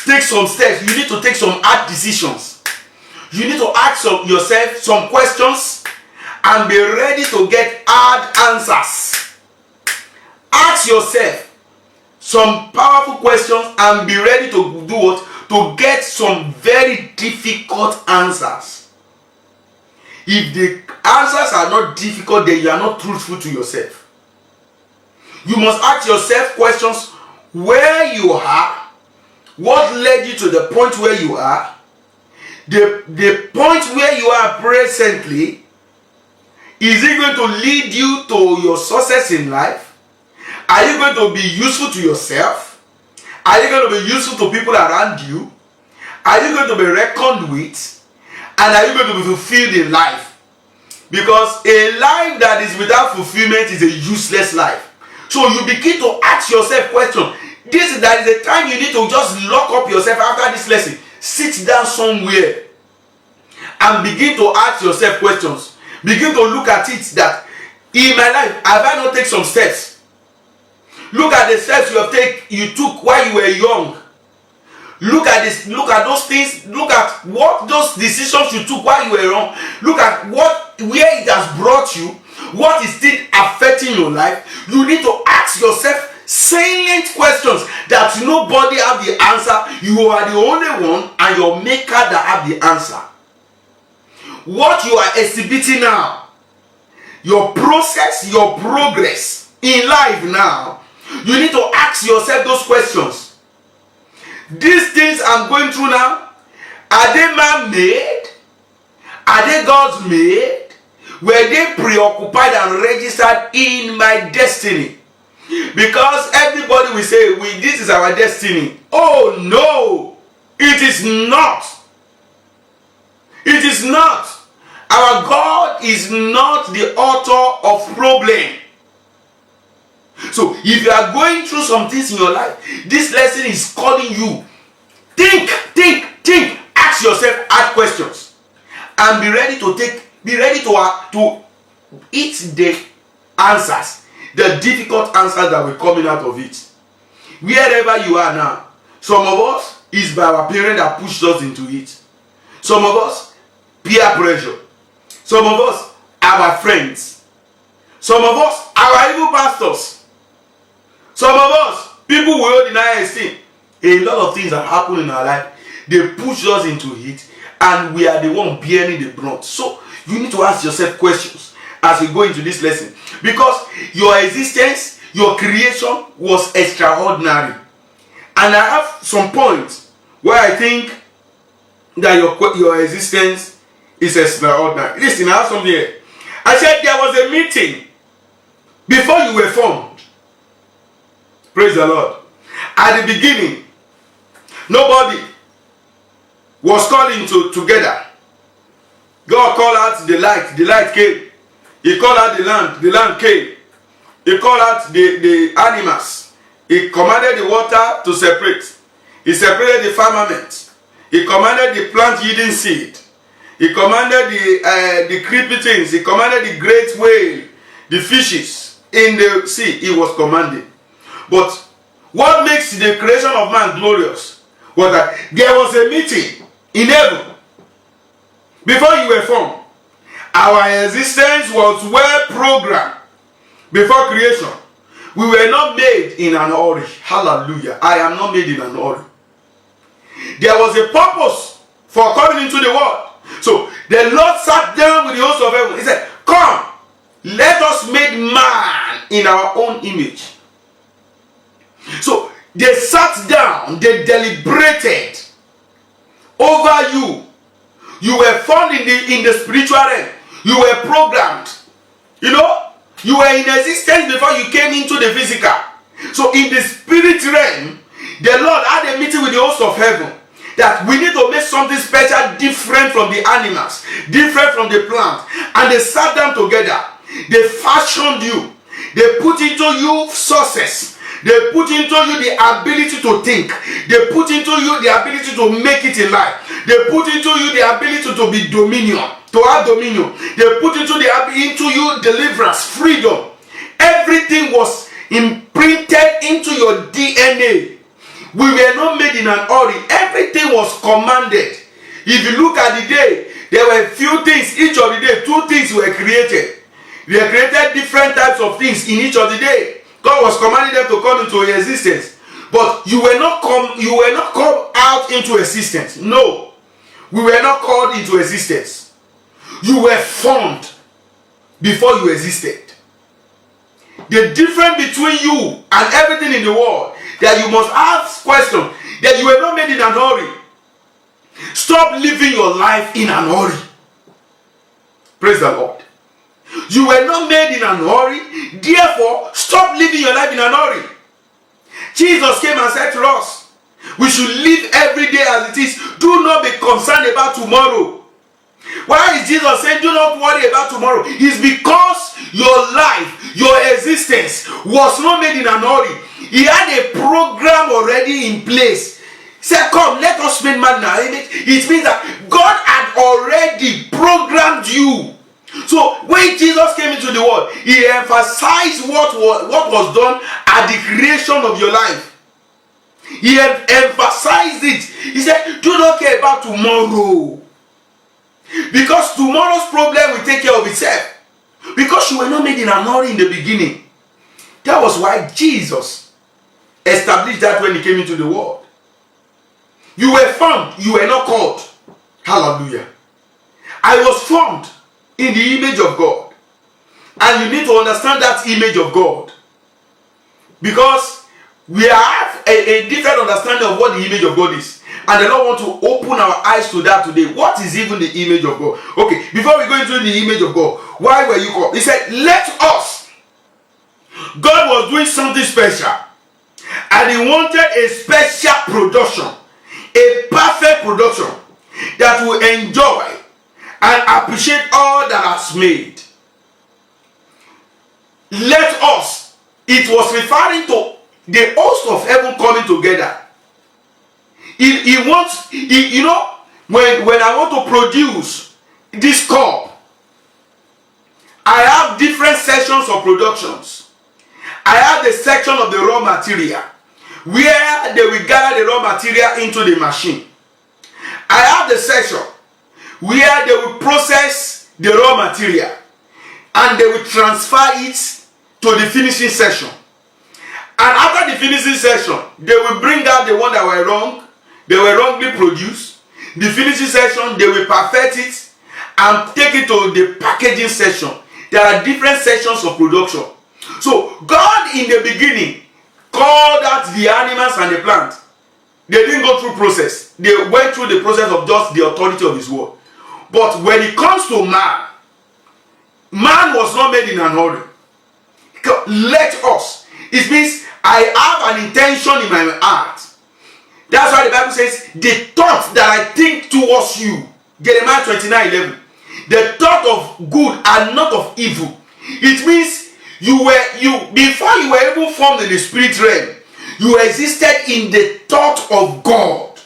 Take some steps. You need to take some hard decisions. You need to ask yourself some questions and be ready to get hard answers. Ask yourself some powerful questions and be ready to do what? To get some very difficult answers. If the answers are not difficult, then you are not truthful to yourself. You must ask yourself questions: where you are, what led you to the point where you are, the point where you are presently, is it going to lead you to your success in life? Are you going to be useful to yourself? Are you going to be useful to people around you? Are you going to be reckoned with? And are you going to be fulfilled in life? Because a life that is without fulfillment is a useless life. So you begin to ask yourself questions. That is a time you need to just lock up yourself after this lesson. Sit down somewhere and begin to ask yourself questions. Begin to look at it that in my life, have I not taken some steps? Look at the steps you took while you were young. Look at this, look at those things, look at what those decisions you took while you were young. Look at where it has brought you, what is still affecting your life. You need to ask yourself salient questions that nobody have the answer. You are the only one and your maker that have the answer. What you are exhibiting now, your process, your progress in life now, you need to ask yourself those questions. These things I'm going through now, are they man-made? Are they God's made? Were they preoccupied and registered in my destiny? Because everybody will say, this is our destiny. Oh no, it is not. It is not. Our God is not the author of problem. So if you are going through some things in your life, this lesson is calling you. Think. Ask yourself hard questions. And be ready to eat the answers. The difficult answers that will be coming out of it. Wherever you are now, some of us is by our parents that pushed us into it. Some of us, peer pressure. Some of us, our friends. Some of us, our evil pastors. Some of us, people will hold in high esteem. A lot of things that happen in our life, they push us into it, and we are the one bearing the brunt. So you need to ask yourself questions as we go into this lesson, because your existence, your creation was extraordinary. And I have some points where I think that your existence is extraordinary. Listen, I have something here. I said there was a meeting before you were formed. Praise the Lord. At the beginning, nobody was calling together. God called out the light came. He called out the land came. He called out the animals. He commanded the water to separate. He separated the firmament. He commanded the plant yielding seed. He commanded the creepy things. He commanded the great whale, the fishes in the sea. He was commanding. But what makes the creation of man glorious was that there was a meeting in heaven before you were formed. Our existence was well programmed before creation. We were not made in an hurry. Hallelujah. I am not made in an hurry. There was a purpose for coming into the world. So the Lord sat down with the host of heaven. He said, come, let us make man in our own image. So they sat down, they deliberated over you. You were formed in the spiritual realm. You were programmed. You know, you were in existence before you came into the physical. So in the spirit realm, the Lord had a meeting with the host of heaven that we need to make something special, different from the animals, different from the plant. And they sat down together. They fashioned you. They put into you sources. They put into you the ability to think. They put into you the ability to make it in life. They put into you the ability to be dominion, to have dominion. They put into you deliverance, freedom. Everything was imprinted into your DNA. We were not made in an hurry. Everything was commanded. If you look at the day, there were few things. Each of the day, 2 things were created. They created different types of things in each of the day. God was commanding them to come into existence. But you were not called out into existence. No. We were not called into existence. You were formed before you existed. The difference between you and everything in the world, that you must ask questions, that you were not made in an hurry. Stop living your life in an hurry. Praise the Lord. You were not made in an hurry. Therefore, stop living your life in an hurry. Jesus came and said to us, we should live every day as it is. Do not be concerned about tomorrow. Why is Jesus saying do not worry about tomorrow? It's because your life, your existence was not made in an hurry. He had a program already in place. He said, come, let us make man in our image. It means that God had already programmed you. So when Jesus came into the world, he emphasized what was done at the creation of your life. He emphasized it. He said, do not care about tomorrow. Because tomorrow's problem will take care of itself. Because you were not made in an hurry in the beginning. That was why Jesus established that when he came into the world. You were formed, you were not called. Hallelujah. I was formed in the image of God. And you need to understand that image of God. Because we have a different understanding of what the image of God is. And the Lord wants to open our eyes to that today. What is even the image of God? Okay, before we go into the image of God, why were you called? He said, let us. God was doing something special. And he wanted a special production. A perfect production that will enjoy and appreciate all that has made. Let us. It was referring to the host of heaven coming together. He wants, you know, when I want to produce this cup, I have different sections of productions. I have the section of the raw material, where they will gather the raw material into the machine. I have the section where they will process the raw material and they will transfer it to the finishing section. And after the finishing session, they will bring out the one that were wrong. They were wrongly produced. The finishing session, they will perfect it and take it to the packaging session. There are different sections of production. So God in the beginning called out the animals and the plant. They didn't go through process. They went through the process of just the authority of his word. But when it comes to man, man was not made in an hurry. Let us. It means I have an intention in my heart. That's why the Bible says, the thoughts that I think towards you. Jeremiah 29:11. The thought of good and not of evil. It means before you were even formed in the spirit realm, you existed in the thought of God.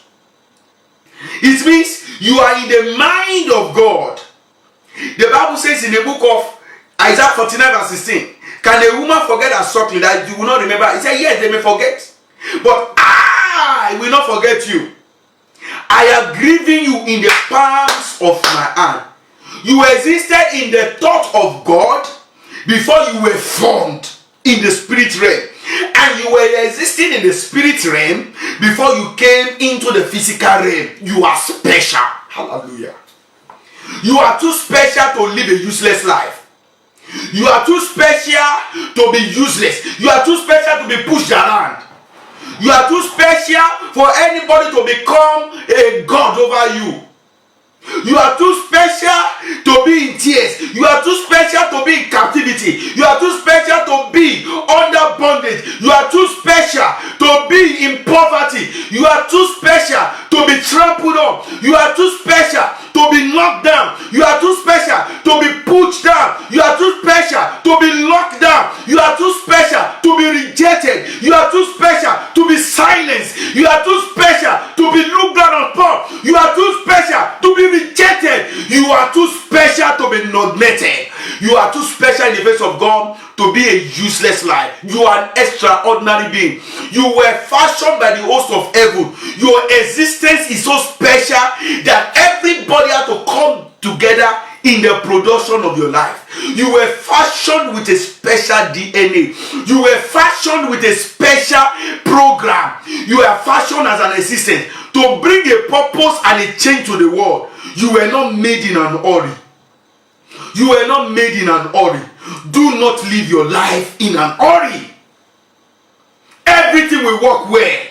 It means you are in the mind of God. The Bible says in the book of Isaiah 49:16, can a woman forget her suckling that you will not remember? He said, yes, they may forget, but I will not forget you. I have given you in the palms of my hand. You existed in the thought of God before you were formed in the spirit realm. And you were existing in the spirit realm before you came into the physical realm. You are special. Hallelujah. You are too special to live a useless life. You are too special to be useless. You are too special to be pushed around. You are too special for anybody to become a god over you. You are too special to be in tears. You are too special to be in captivity. You are too special to be under bondage. You are too special to be in poverty. You are too special to be trampled on. You are too special to be knocked down. You are too special to be pushed down. You are too special to be locked down. You are too special to be rejected. You are too special to be silenced. You are too special to be looked down upon. You are too special to be rejected. You are too special to be neglected. You are too special in the face of God to be a useless life. You are an extraordinary being. You were fashioned by the host of heaven. Your existence is so special that everybody had to come together in the production of your life. You were fashioned with a special DNA. You were fashioned with a special program. You were fashioned as an assistant to bring a purpose and a change to the world. You were not made in an hurry. You were not made in an hurry. Do not live your life in an hurry. Everything will work well.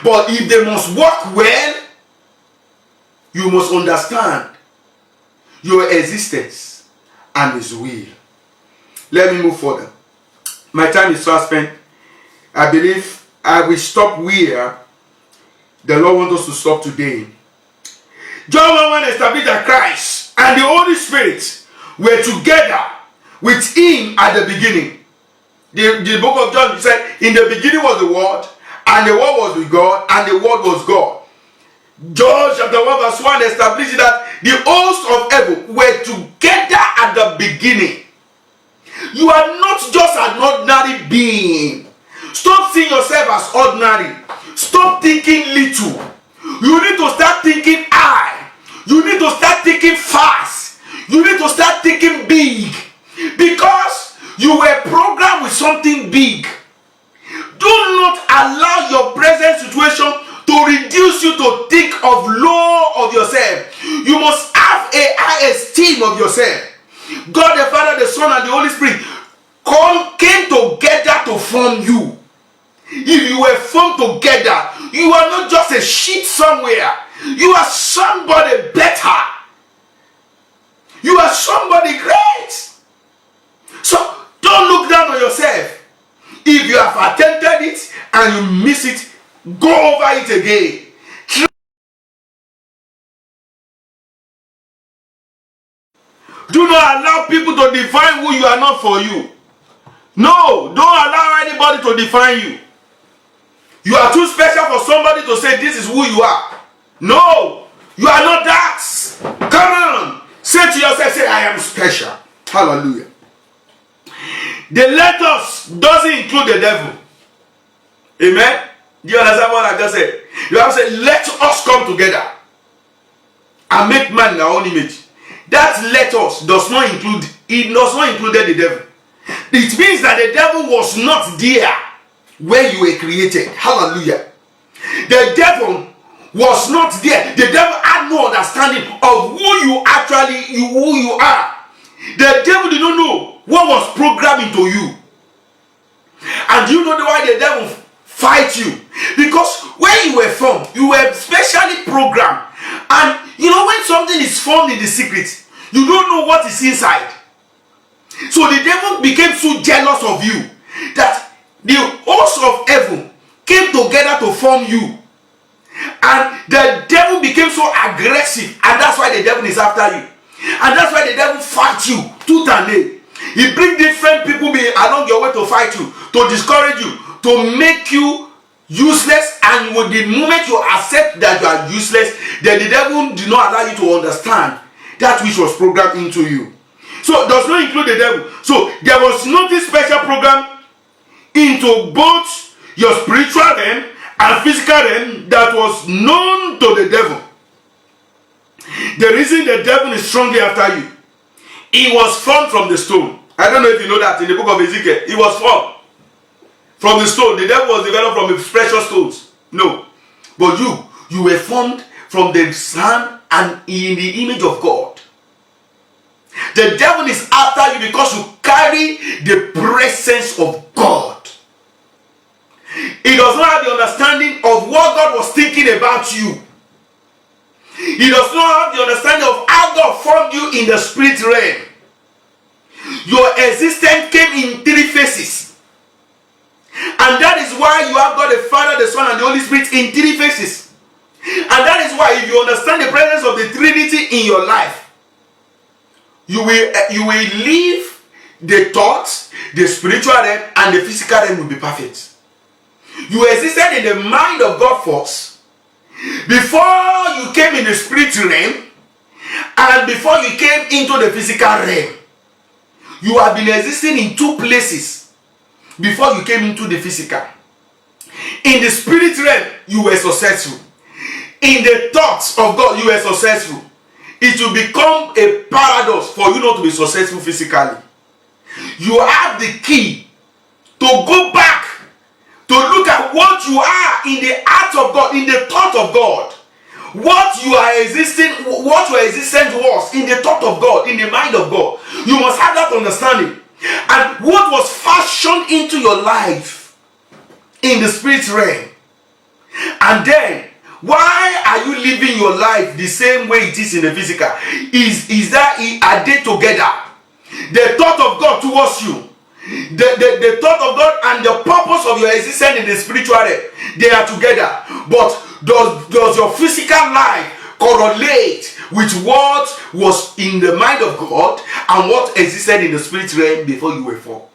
But if they must work well, you must understand your existence and his will. Let me move further. My time is fast spent. I believe I will stop where the Lord wants us to stop today. John 1:1 established that Christ and the Holy Spirit were together with him at the beginning. The book of John said, in the beginning was the Word, and the Word was with God, and the Word was God. John chapter 1 verse 1 establishes that the hosts of heaven were together at the beginning. You are not just an ordinary being. Stop seeing yourself as ordinary. Stop thinking little. You need to start thinking high. You need to start thinking fast. You need to start thinking big. Because you were programmed with something big. Do not allow your present situation to reduce you to think of low of yourself. You must have a high esteem of yourself. God the Father, the Son, and the Holy Spirit came together to form you. If you were formed together, you are not just a sheet somewhere. You are somebody better. You are somebody great. So don't look down on yourself. If you have attempted it and you miss it, go over it again. Do not allow people to define who you are not for you. No, don't allow anybody to define you. You are too special for somebody to say this is who you are. No, you are not that. Come on. Say to yourself, say, I am special. Hallelujah. The let us doesn't include the devil. Amen. Do you understand what I just said? You have to say, let us come together and make man in our own image. That let us does not include, it does not include the devil. It means that the devil was not there where you were created. Hallelujah. The devil was not there. The devil had no understanding of who you are. The devil did not know what was programmed into you. And you know why the devil fight you? Because when you were formed, you were specially programmed. And you know, when something is formed in the secret, you don't know what is inside. So the devil became so jealous of you that the hosts of heaven came together to form you. And the devil became so aggressive, and that's why the devil is after you. And that's why the devil fights you tooth and nail. He brings different people along your way to fight you, to discourage you, to make you useless. And with the moment you accept that you are useless, then the devil did not allow you to understand that which was programmed into you. So it does not include the devil. So there was nothing special program into both your spiritual realm and physical realm that was known to the devil. The reason the devil is strongly after you, he was formed from the stone. I don't know if you know that in the book of Ezekiel. He was formed from the stone. The devil was developed from the precious stones. No. But you were formed from the sand and in the image of God. The devil is after you because you carry the presence of God. He does not have the understanding of what God was thinking about you. He does not have the understanding of how God formed you in the spirit realm. Your existence came in three phases. And that is why you have God the Father, the Son, and the Holy Spirit in three phases. And that is why if you understand the presence of the Trinity in your life, you will live the thoughts, the spiritual realm, and the physical realm will be perfect. You existed in the mind of God first, before you came in the spiritual realm, and before you came into the physical realm. You have been existing in two places before you came into the physical. In the spirit realm, you were successful. In the thoughts of God, you were successful. It will become a paradox for you not to be successful physically. You have the key to go back to look at what you are in the heart of God, in the thought of God. What your existence was in the thought of God, in the mind of God. You must have that understanding. And what was fashioned into your life in the spirit realm. And then, why are you living your life the same way it is in the physical? Are they together? The thought of God towards you, the thought of God and the purpose of your existence in the spiritual realm, they are together. But does your physical life correlate with what was in the mind of God and what existed in the spirit realm before you were formed?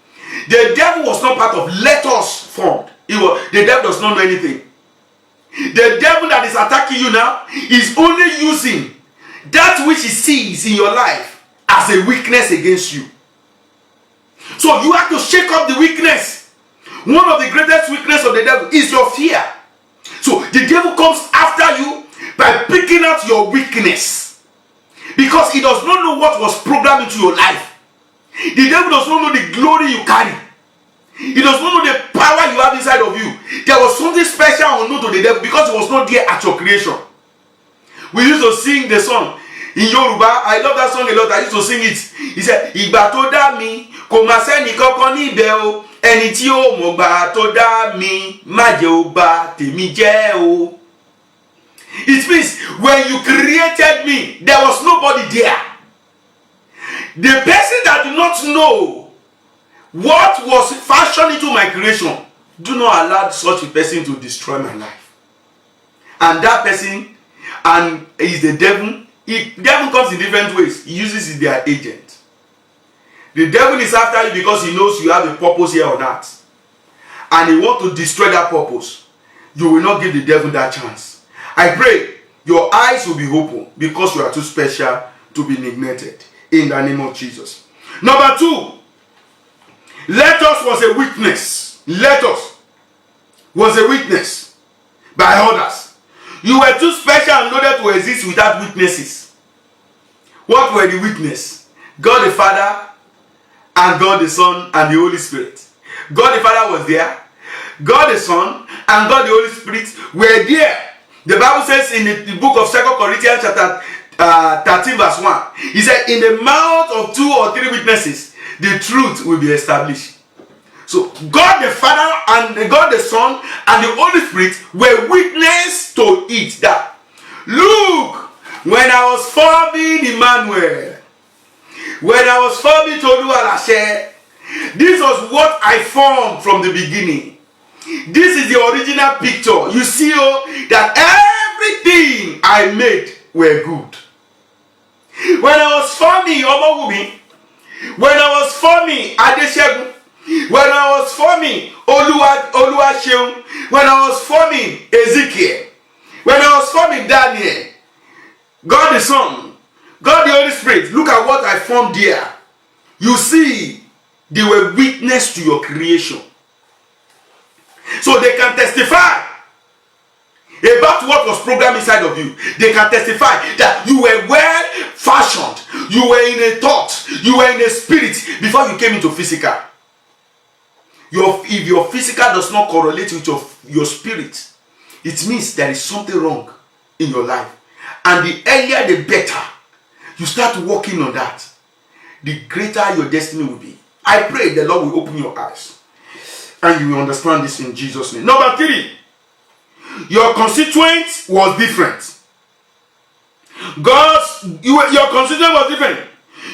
The devil was not part of let us formed. The devil does not know anything. The devil that is attacking you now is only using that which he sees in your life as a weakness against you. So you have to shake up the weakness. One of the greatest weaknesses of the devil is your fear. So the devil comes after you by picking out your weakness, because he does not know what was programmed into your life. The devil does not know the glory you carry. He does not know the power you have inside of you. There was something special unknown to the devil because it was not there at your creation. We used to sing the song in Yoruba. I love that song a lot. I used to sing it. He said, "Ìgbà tó dá mi, kò má sẹ́ni kankan níbẹ̀ o. Ẹni tí ó mọ̀ gbà tó dá mi, má jẹ́ ó bà tèmi jẹ́ o." It means when you created me, there was nobody there. The person that did not know what was fashioned into my creation, do not allow such a person to destroy my life. And that person is the devil. The devil comes in different ways. He uses their agent. The devil is after you because he knows you have a purpose here on earth. And he wants to destroy that purpose. You will not give the devil that chance. I pray your eyes will be open because you are too special to be neglected. In the name of Jesus. Number 2. Let us was a witness. Let us was a witness by others. You were too special in order to exist without witnesses. What were the witnesses? God the Father and God the Son and the Holy Spirit. God the Father was there. God the Son and God the Holy Spirit were there. The Bible says in the book of 2 Corinthians chapter 13 verse 1, he said, in the mouth of 2 or 3 witnesses, the truth will be established. So God the Father and God the Son and the Holy Spirit were witness to it. That, look, when I was forming Emmanuel, when I was forming Toluwalashe, this was what I formed from the beginning. This is the original picture. You see that everything I made were good. When I was forming Omowumi, when I was forming Adeshegun, when I was forming Oluwaseun, when I was forming Ezekiel, when I was forming Daniel, God the Son, God the Holy Spirit, look at what I formed there. You see, they were witness to your creation. So they can testify about what was programmed inside of you. They can testify that you were well fashioned, you were in a thought, you were in a spirit before you came into physical. If your physical does not correlate with your spirit, it means there is something wrong in your life. And the earlier the better you start working on that, the greater your destiny will be. I pray the Lord will open your eyes and you will understand this in Jesus' name. Number 3, your constituent was different. Your constituent was different.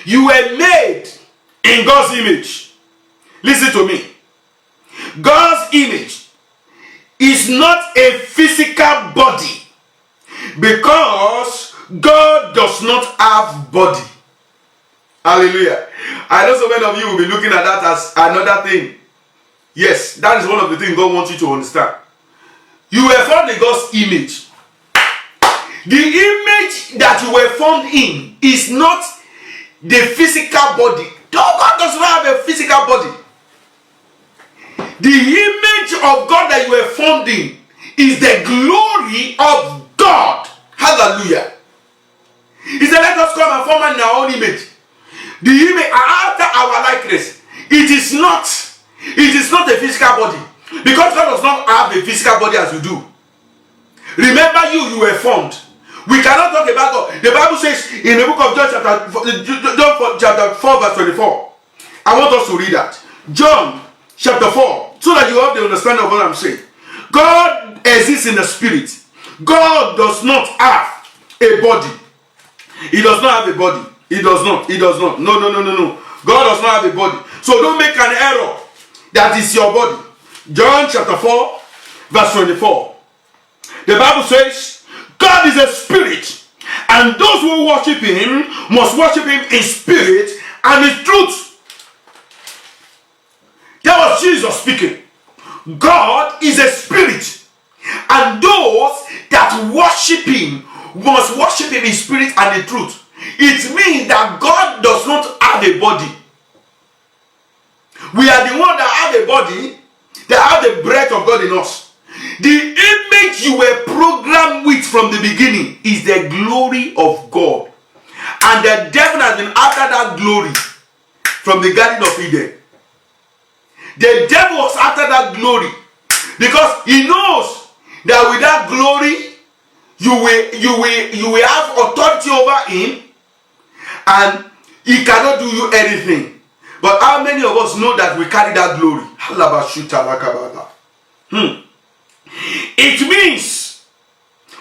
You were made in God's image. Listen to me. God's image is not a physical body, because God does not have body. Hallelujah. I know so many of you will be looking at that as another thing. Yes, that is one of the things God wants you to understand. You were formed in God's image. The image that you were formed in is not the physical body. God does not have a physical body. The image of God that you were formed in is the glory of God. Hallelujah. He said, let us come and form in our own image. The image after our likeness. It is not a physical body. Because God does not have a physical body as we do. Remember, you were formed. We cannot talk about God. The Bible says in the book of John chapter 4 verse 24. I want us to read that. John chapter 4, so that you have the understanding of what I'm saying. God exists in the spirit. God does not have a body. He does not have a body. He does not. No. God does not have a body. So don't make an error. That is your body. John chapter 4 verse 24. The Bible says, God is a spirit, and those who worship him must worship him in spirit and in truth. That was Jesus speaking. God is a spirit, and those that worship him must worship him in spirit and in truth. It means that God does not have a body. We are the one that have a body, that have the breath of God in us. The image you were programmed with from the beginning is the glory of God. And the devil has been after that glory from the Garden of Eden. The devil was after that glory because he knows that with that glory you will have authority over him and he cannot do you anything. But how many of us know that we carry that glory? It means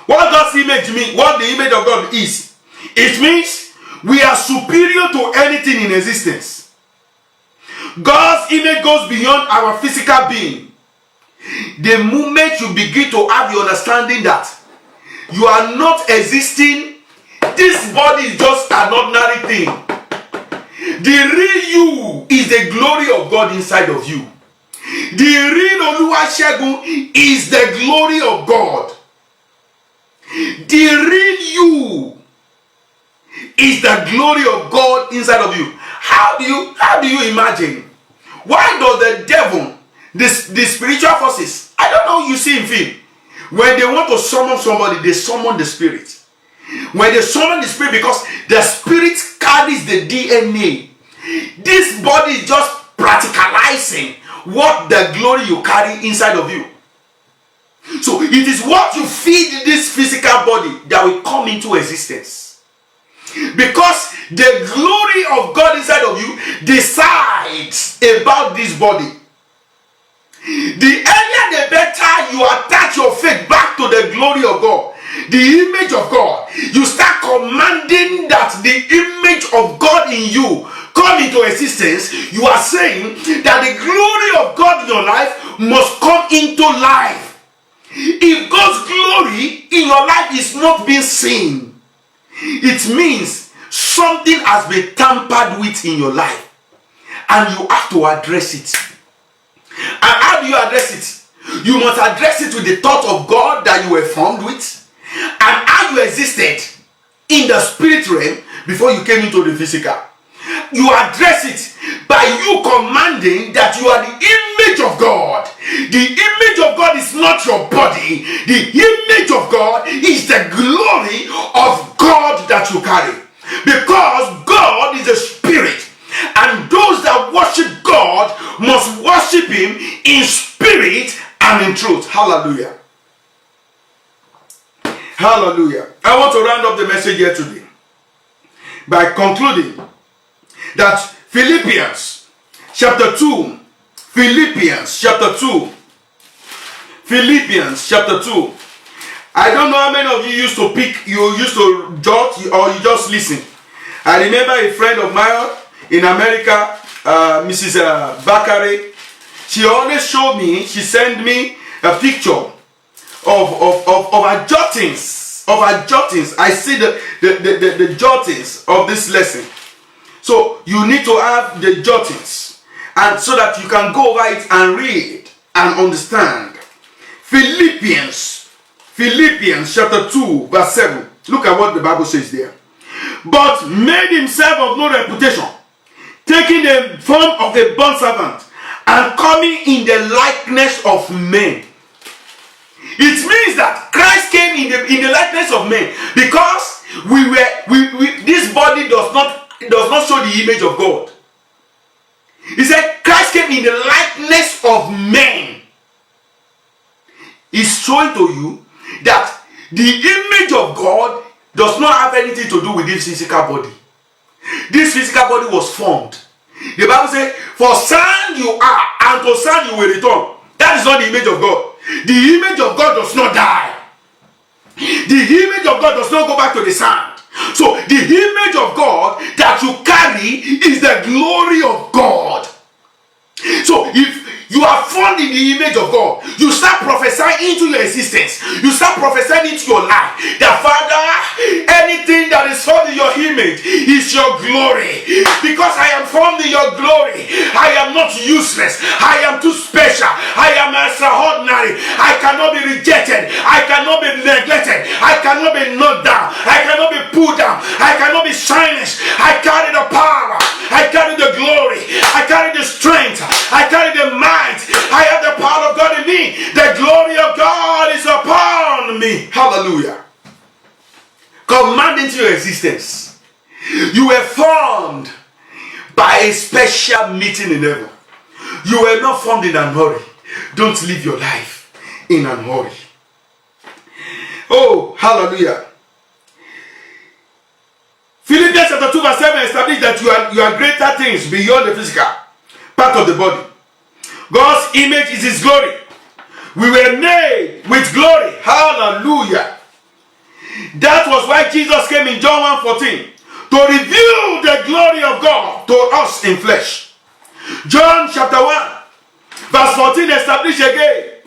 what God's image means, what the image of God is. It means we are superior to anything in existence. God's image goes beyond our physical being. The moment you begin to have the understanding that you are not existing, this body is just an ordinary thing. The real you is the glory of God inside of you. The real Oluwasegun is the glory of God. The real you is the glory of God inside of you. How do you imagine? Why does the devil, the spiritual forces, I don't know, you see in film, when they want to summon somebody, they summon the spirit. When they summon the spirit, because the spirit carries the DNA. This body is just practicalizing what the glory you carry inside of you. So it is what you feed this physical body that will come into existence. Because the glory of God inside of you decides about this body. The earlier the better you attach your faith back to the glory of God, the image of God, you start commanding that the image of God in you come into existence. You are saying that the glory of God in your life must come into life. If God's glory in your life is not being seen, it means something has been tampered with in your life, and you have to address it. And how do you address it? You must address it with the thought of God that you were formed with, and how you existed in the spirit realm before you came into the physical. You address it by you commanding that you are the image of God. The image of God is not your body. The image of God is the glory of God that you carry. Because God is a spirit, and those that worship God must worship Him in spirit and in truth. Hallelujah. Hallelujah. I want to round up the message here today by concluding that Philippians chapter 2. I don't know how many of you used to pick, you used to jot, or you just listen. I remember a friend of mine in America, Mrs. Bakare. She always showed me, she sent me a picture of her jottings. I see the jottings of this lesson. So you need to have the jottings, and so that you can go over it and read and understand. Philippians chapter 2 verse 7. Look at what the Bible says there. But made himself of no reputation, taking the form of a bondservant, and coming in the likeness of men. It means that Christ came in the likeness of men, because this body does not show the image of God. He said Christ came in the likeness of men. He's showing to you that the image of God does not have anything to do with this physical body. This physical body was formed. The Bible says, for sand you are, and to sand you will return. That is not the image of God. The image of God does not die. The image of God does not go back to the sand. So the image of God that you carry is the glory of God. So if you are formed in the image of God, you start prophesying into your existence. You start prophesying into your life that, Father, anything that is formed in your image is your glory. Because I am formed in your glory, I am not useless. I am too special. I am extraordinary. I cannot be rejected. I cannot be neglected. I cannot be knocked down. I cannot be put down. I cannot be silenced. I carry the power. I carry the glory. I carry the strength. I carry the might. I have the power of God in me. The glory of God is upon me. Hallelujah. Command into your existence. You were formed by a special meeting in heaven. You were not formed in an hurry. Don't live your life in an hurry. Oh, hallelujah. Philippians chapter 2 verse 7 establishes that you are greater things beyond the physical part of the body. God's image is His glory. We were made with glory. Hallelujah. That was why Jesus came in John 1:14 to reveal the glory of God to us in flesh. John chapter 1 verse 14 established again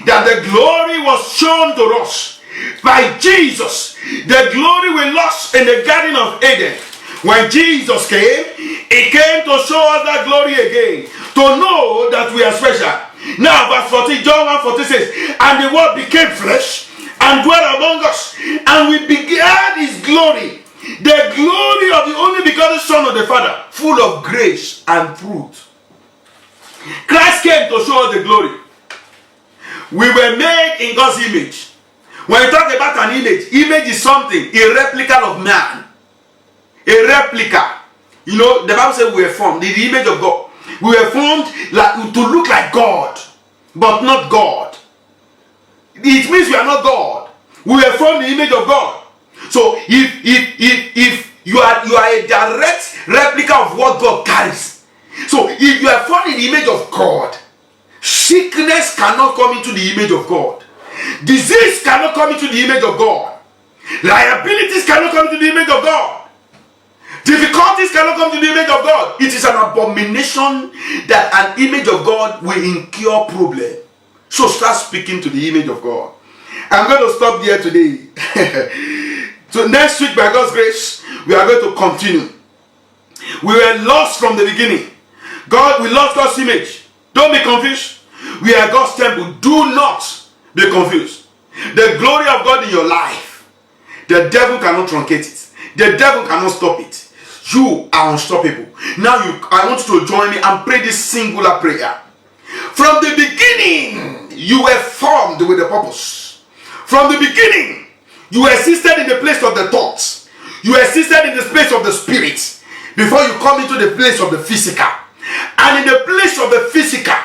that the glory was shown to us by Jesus. The glory we lost in the Garden of Eden. When Jesus came, He came to show us that glory again, to know that we are special. Now verse 14, John 1:14 says, and the word became flesh and dwelt among us, and we began His glory, the glory of the only begotten Son of the Father, full of grace and truth. Christ came to show us the glory. We were made in God's image. When you talk about an image is something, a replica of man. A replica. You know, the Bible says we were formed in the image of God. We were formed to look like God, but not God. It means we are not God. We were formed in the image of God. So if you are a direct replica of what God carries. So if you are formed in the image of God, sickness cannot come into the image of God. Disease cannot come into the image of God. Liabilities cannot come into the image of God. Difficulties cannot come to the image of God. It is an abomination that an image of God will incur problem. So start speaking to the image of God. I'm going to stop here today. So next week, by God's grace, we are going to continue. We were lost from the beginning. We lost God's image. Don't be confused. We are God's temple. Do not be confused. The glory of God in your life, the devil cannot truncate it. The devil cannot stop it. You are unstoppable. Now I want you to join me and pray this singular prayer. From the beginning, you were formed with a purpose. From the beginning, you existed in the place of the thoughts. You existed in the place of the spirit before you come into the place of the physical. And in the place of the physical,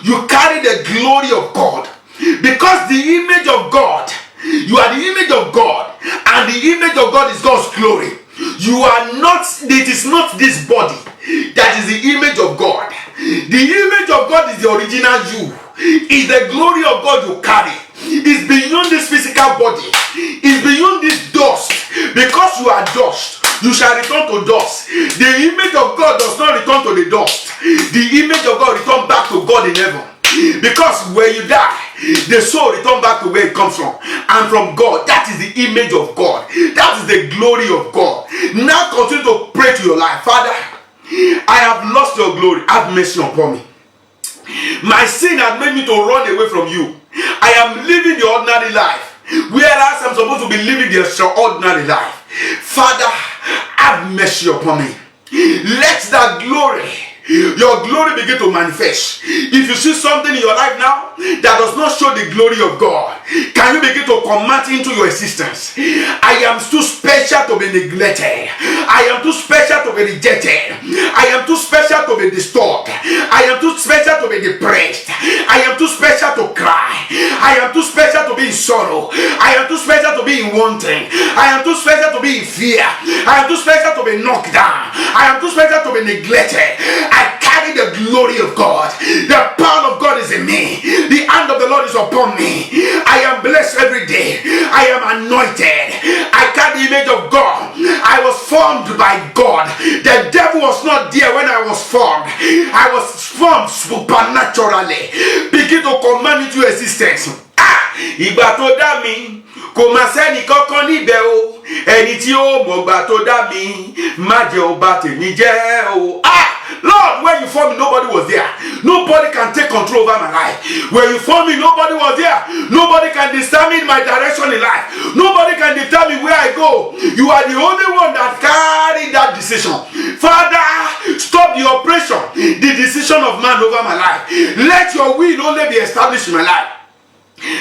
you carry the glory of God. Because the image of God, you are the image of God, and the image of God is God's glory. You are not, it is not this body that is the image of God. The image of God is the original you. It's the glory of God you carry. It's beyond this physical body. It's beyond this dust. Because you are dust, you shall return to dust. The image of God does not return to the dust. The image of God returns back to God in heaven. Because when you die, the soul returns back to where it comes from. And from God. That is the image of God. That is the glory of God. Now continue to pray to your life. Father, I have lost your glory. Have mercy upon me. My sin has made me to run away from you. I am living the ordinary life, whereas I'm supposed to be living the extraordinary life. Father, have mercy upon me. Let that glory, your glory, begin to manifest. If you see something in your life now that does not show the glory of God, can you begin to command into your existence? I am too special to be neglected. I am too special to be rejected. I am too special to be disturbed. I am too special to be depressed. I am too special to cry. I am too special to be in sorrow. I am too special to be in wanting. I am too special to be in fear. I am too special to be knocked down. I am too special to be neglected. I carry the glory of God. The power of God is in me. The hand of the Lord is upon me. I am blessed every day. I am anointed. I carry the image of God. I was formed by God. The devil was not there when I was formed. I was formed supernaturally. Begin to command into existence. Ìgbà tó dá mi kò má sẹ́ni kankan níbẹ̀ o. Ẹni tí ó mọ̀gbà tó dá mi má jẹ́ ó bà tèmi jẹ́ o. Lord, when you formed me, nobody was there. Nobody can take control over my life. When you formed me, nobody was there. Nobody can determine my direction in life. Nobody can determine where I go. You are the only one that carried that decision. Father, stop the oppression, the decision of man over my life. Let your will only be established in my life.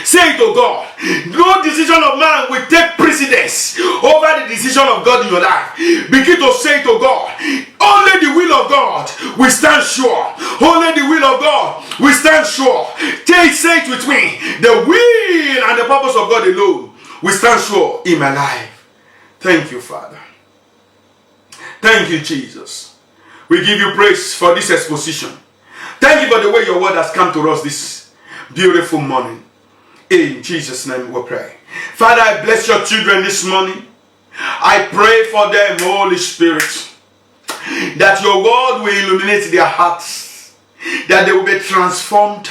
Say it to God. No decision of man will take precedence over the decision of God in your life. Begin to say it to God. Only the will of God will stand sure. Only the will of God will stand sure. Say it with me. The will and the purpose of God alone will stand sure in my life. Thank you, Father. Thank you, Jesus. We give you praise for this exposition. Thank you for the way your word has come to us this beautiful morning. In Jesus' name we pray. Father, I bless your children this morning. I pray for them, Holy Spirit, that your word will illuminate their hearts, that they will be transformed,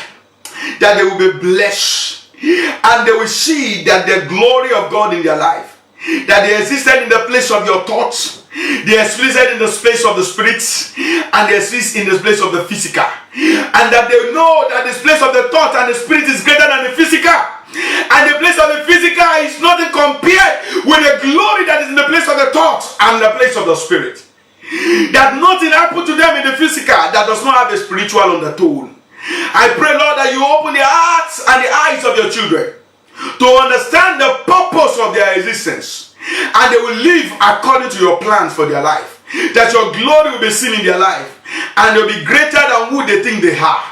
that they will be blessed, and they will see that the glory of God in their life, that they existed in the place of your thoughts, they existed in the space of the spirits, and they exist in the place of the physical, and that they know that the place of the thought and the spirit is greater than the physical, and the place of the physical is nothing compared with the glory that is in the place of the thought and the place of the spirit. That nothing happened to them in the physical that does not have a spiritual undertone. I pray, Lord, that you open the hearts and the eyes of your children to understand the purpose of their existence, and they will live according to your plans for their life. That your glory will be seen in their life, and they'll be greater than who they think they are.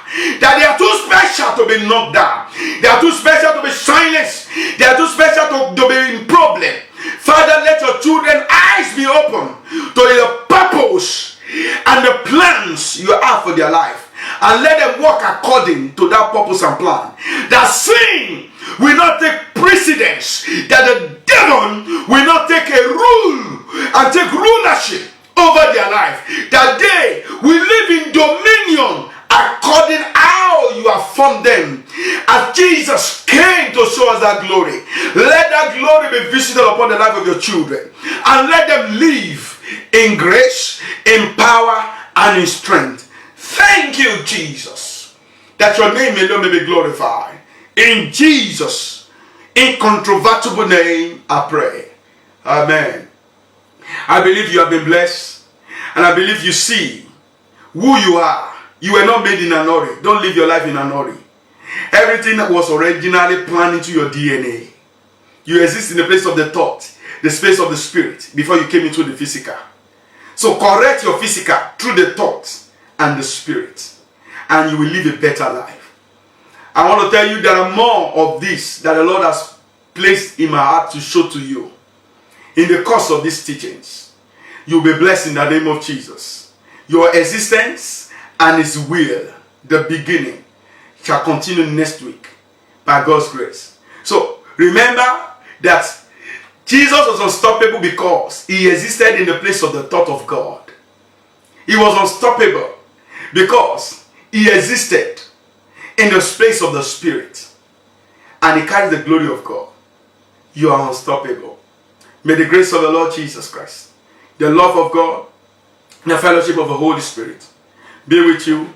That they are too special to be knocked down. They are too special to be silenced. They are too special to be in problem. Father, let your children's eyes be open to the purpose and the plans you have for their life. And let them walk according to that purpose and plan. That sin will not take precedence. That the devil will not take a rule and take rulership over their life. That they will live in dominion according how you have formed them. As Jesus came to show us that glory, let that glory be visited upon the life of your children. And let them live in grace, in power, and in strength. Thank you, Jesus, that your name alone may be glorified. In Jesus' incontrovertible name, I pray. Amen. I believe you have been blessed, and I believe you see who you are. You were not made in an hurry. Don't live your life in an hurry. Everything that was originally planned into your DNA. You exist in the place of the thought, the space of the spirit, before you came into the physical. So correct your physical through the thoughts and the spirit, and you will live a better life. I want to tell you there are more of this that the Lord has placed in my heart to show to you. In the course of these teachings, you'll be blessed in the name of Jesus. Your existence and His will, the beginning, shall continue next week by God's grace. So remember that Jesus was unstoppable because He existed in the place of the thought of God. He was unstoppable because He existed in the space of the Spirit, and He carries the glory of God. You are unstoppable. May the grace of the Lord Jesus Christ, the love of God, and the fellowship of the Holy Spirit be with you,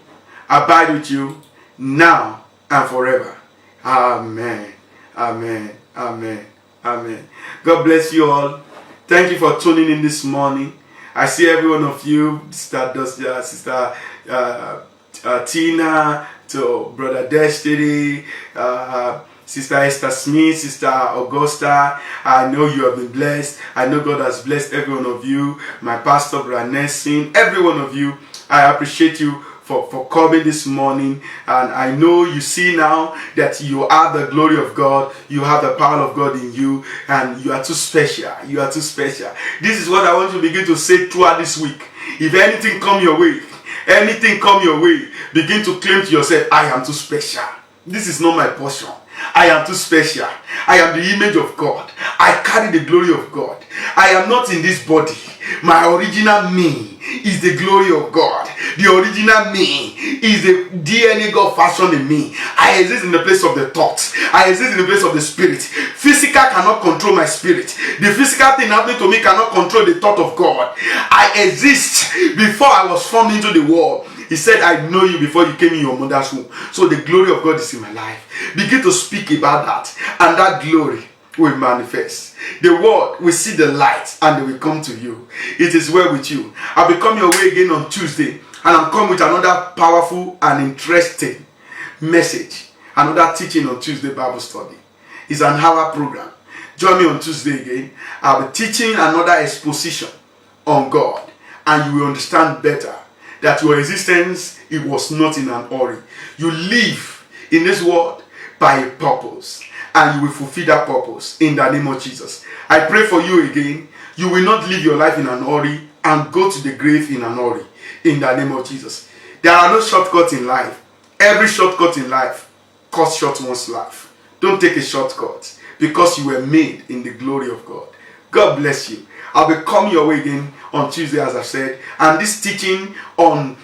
abide with you, now and forever. Amen. Amen. Amen. Amen. God bless you all. Thank you for tuning in this morning. I see every one of you, Sister Tina, to Brother Destiny, Sister Esther Smith, Sister Augusta. I know you have been blessed. I know God has blessed every one of you. My pastor, Brother Nessin, every one of you. I appreciate you for coming this morning, and I know you see now that you have the glory of God, you have the power of God in you, and you are too special. You are too special. This is what I want you to begin to say throughout this week. If anything come your way, begin to claim to yourself, I am too special. This is not my portion. I am too special. I am the image of God. I carry the glory of God. I am not in this body. My original me is the glory of God. The original me is the DNA God fashioned in me. I exist in the place of the thoughts. I exist in the place of the spirit. Physical cannot control my spirit. The physical thing happening to me cannot control the thought of God. I exist before I was formed into the world. He said, I know you before you came in your mother's womb. So the glory of God is in my life. Begin to speak about that, and that glory will manifest. The world will see the light, and they will come to you. It is well with you. I'll be coming your way again on Tuesday, and I'm coming with another powerful and interesting message. Another teaching on Tuesday Bible study. It's an hour program. Join me on Tuesday again. I'll be teaching another exposition on God, and you will understand better that your existence, it was not in an hurry. You live in this world by a purpose, and you will fulfill that purpose in the name of Jesus. I pray for you again. You will not live your life in an hurry and go to the grave in an hurry in the name of Jesus. There are no shortcuts in life. Every shortcut in life cuts short one's life. Don't take a shortcut, because you were made in the glory of God. God bless you. I'll be coming your way again on Tuesday, as I said, and this teaching on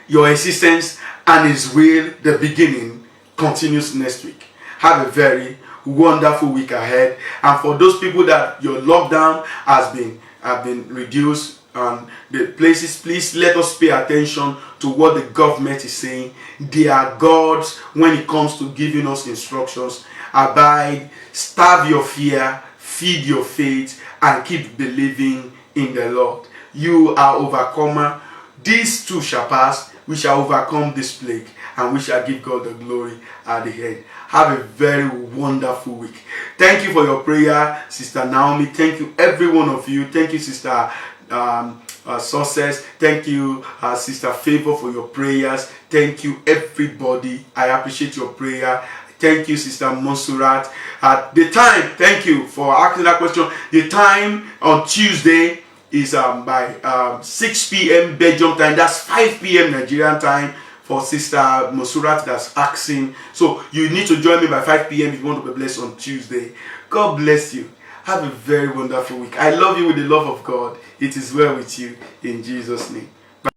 your existence and His will, the beginning, continues next week. Have a very wonderful week ahead. And for those people that your lockdown have been reduced and the places, please let us pay attention to what the government is saying. They are gods when it comes to giving us instructions. Abide, starve your fear, feed your faith, and keep believing in the Lord. You are overcomer. These two shall pass. We shall overcome this plague, and we shall give God the glory at the end. Have a very wonderful week. Thank you for your prayer, Sister Naomi. Thank you, every one of you. Thank you, Sister Success. Thank you, Sister Favor, for your prayers. Thank you, everybody. I appreciate your prayer. Thank you, Sister Monsurat. At the time, thank you for asking that question. The time on Tuesday is by 6 p.m. Belgium time. That's 5 p.m. Nigerian time for Sister Monsurat that's asking. So you need to join me by 5 p.m. if you want to be blessed on Tuesday. God bless you. Have a very wonderful week. I love you with the love of God. It is well with you in Jesus' name.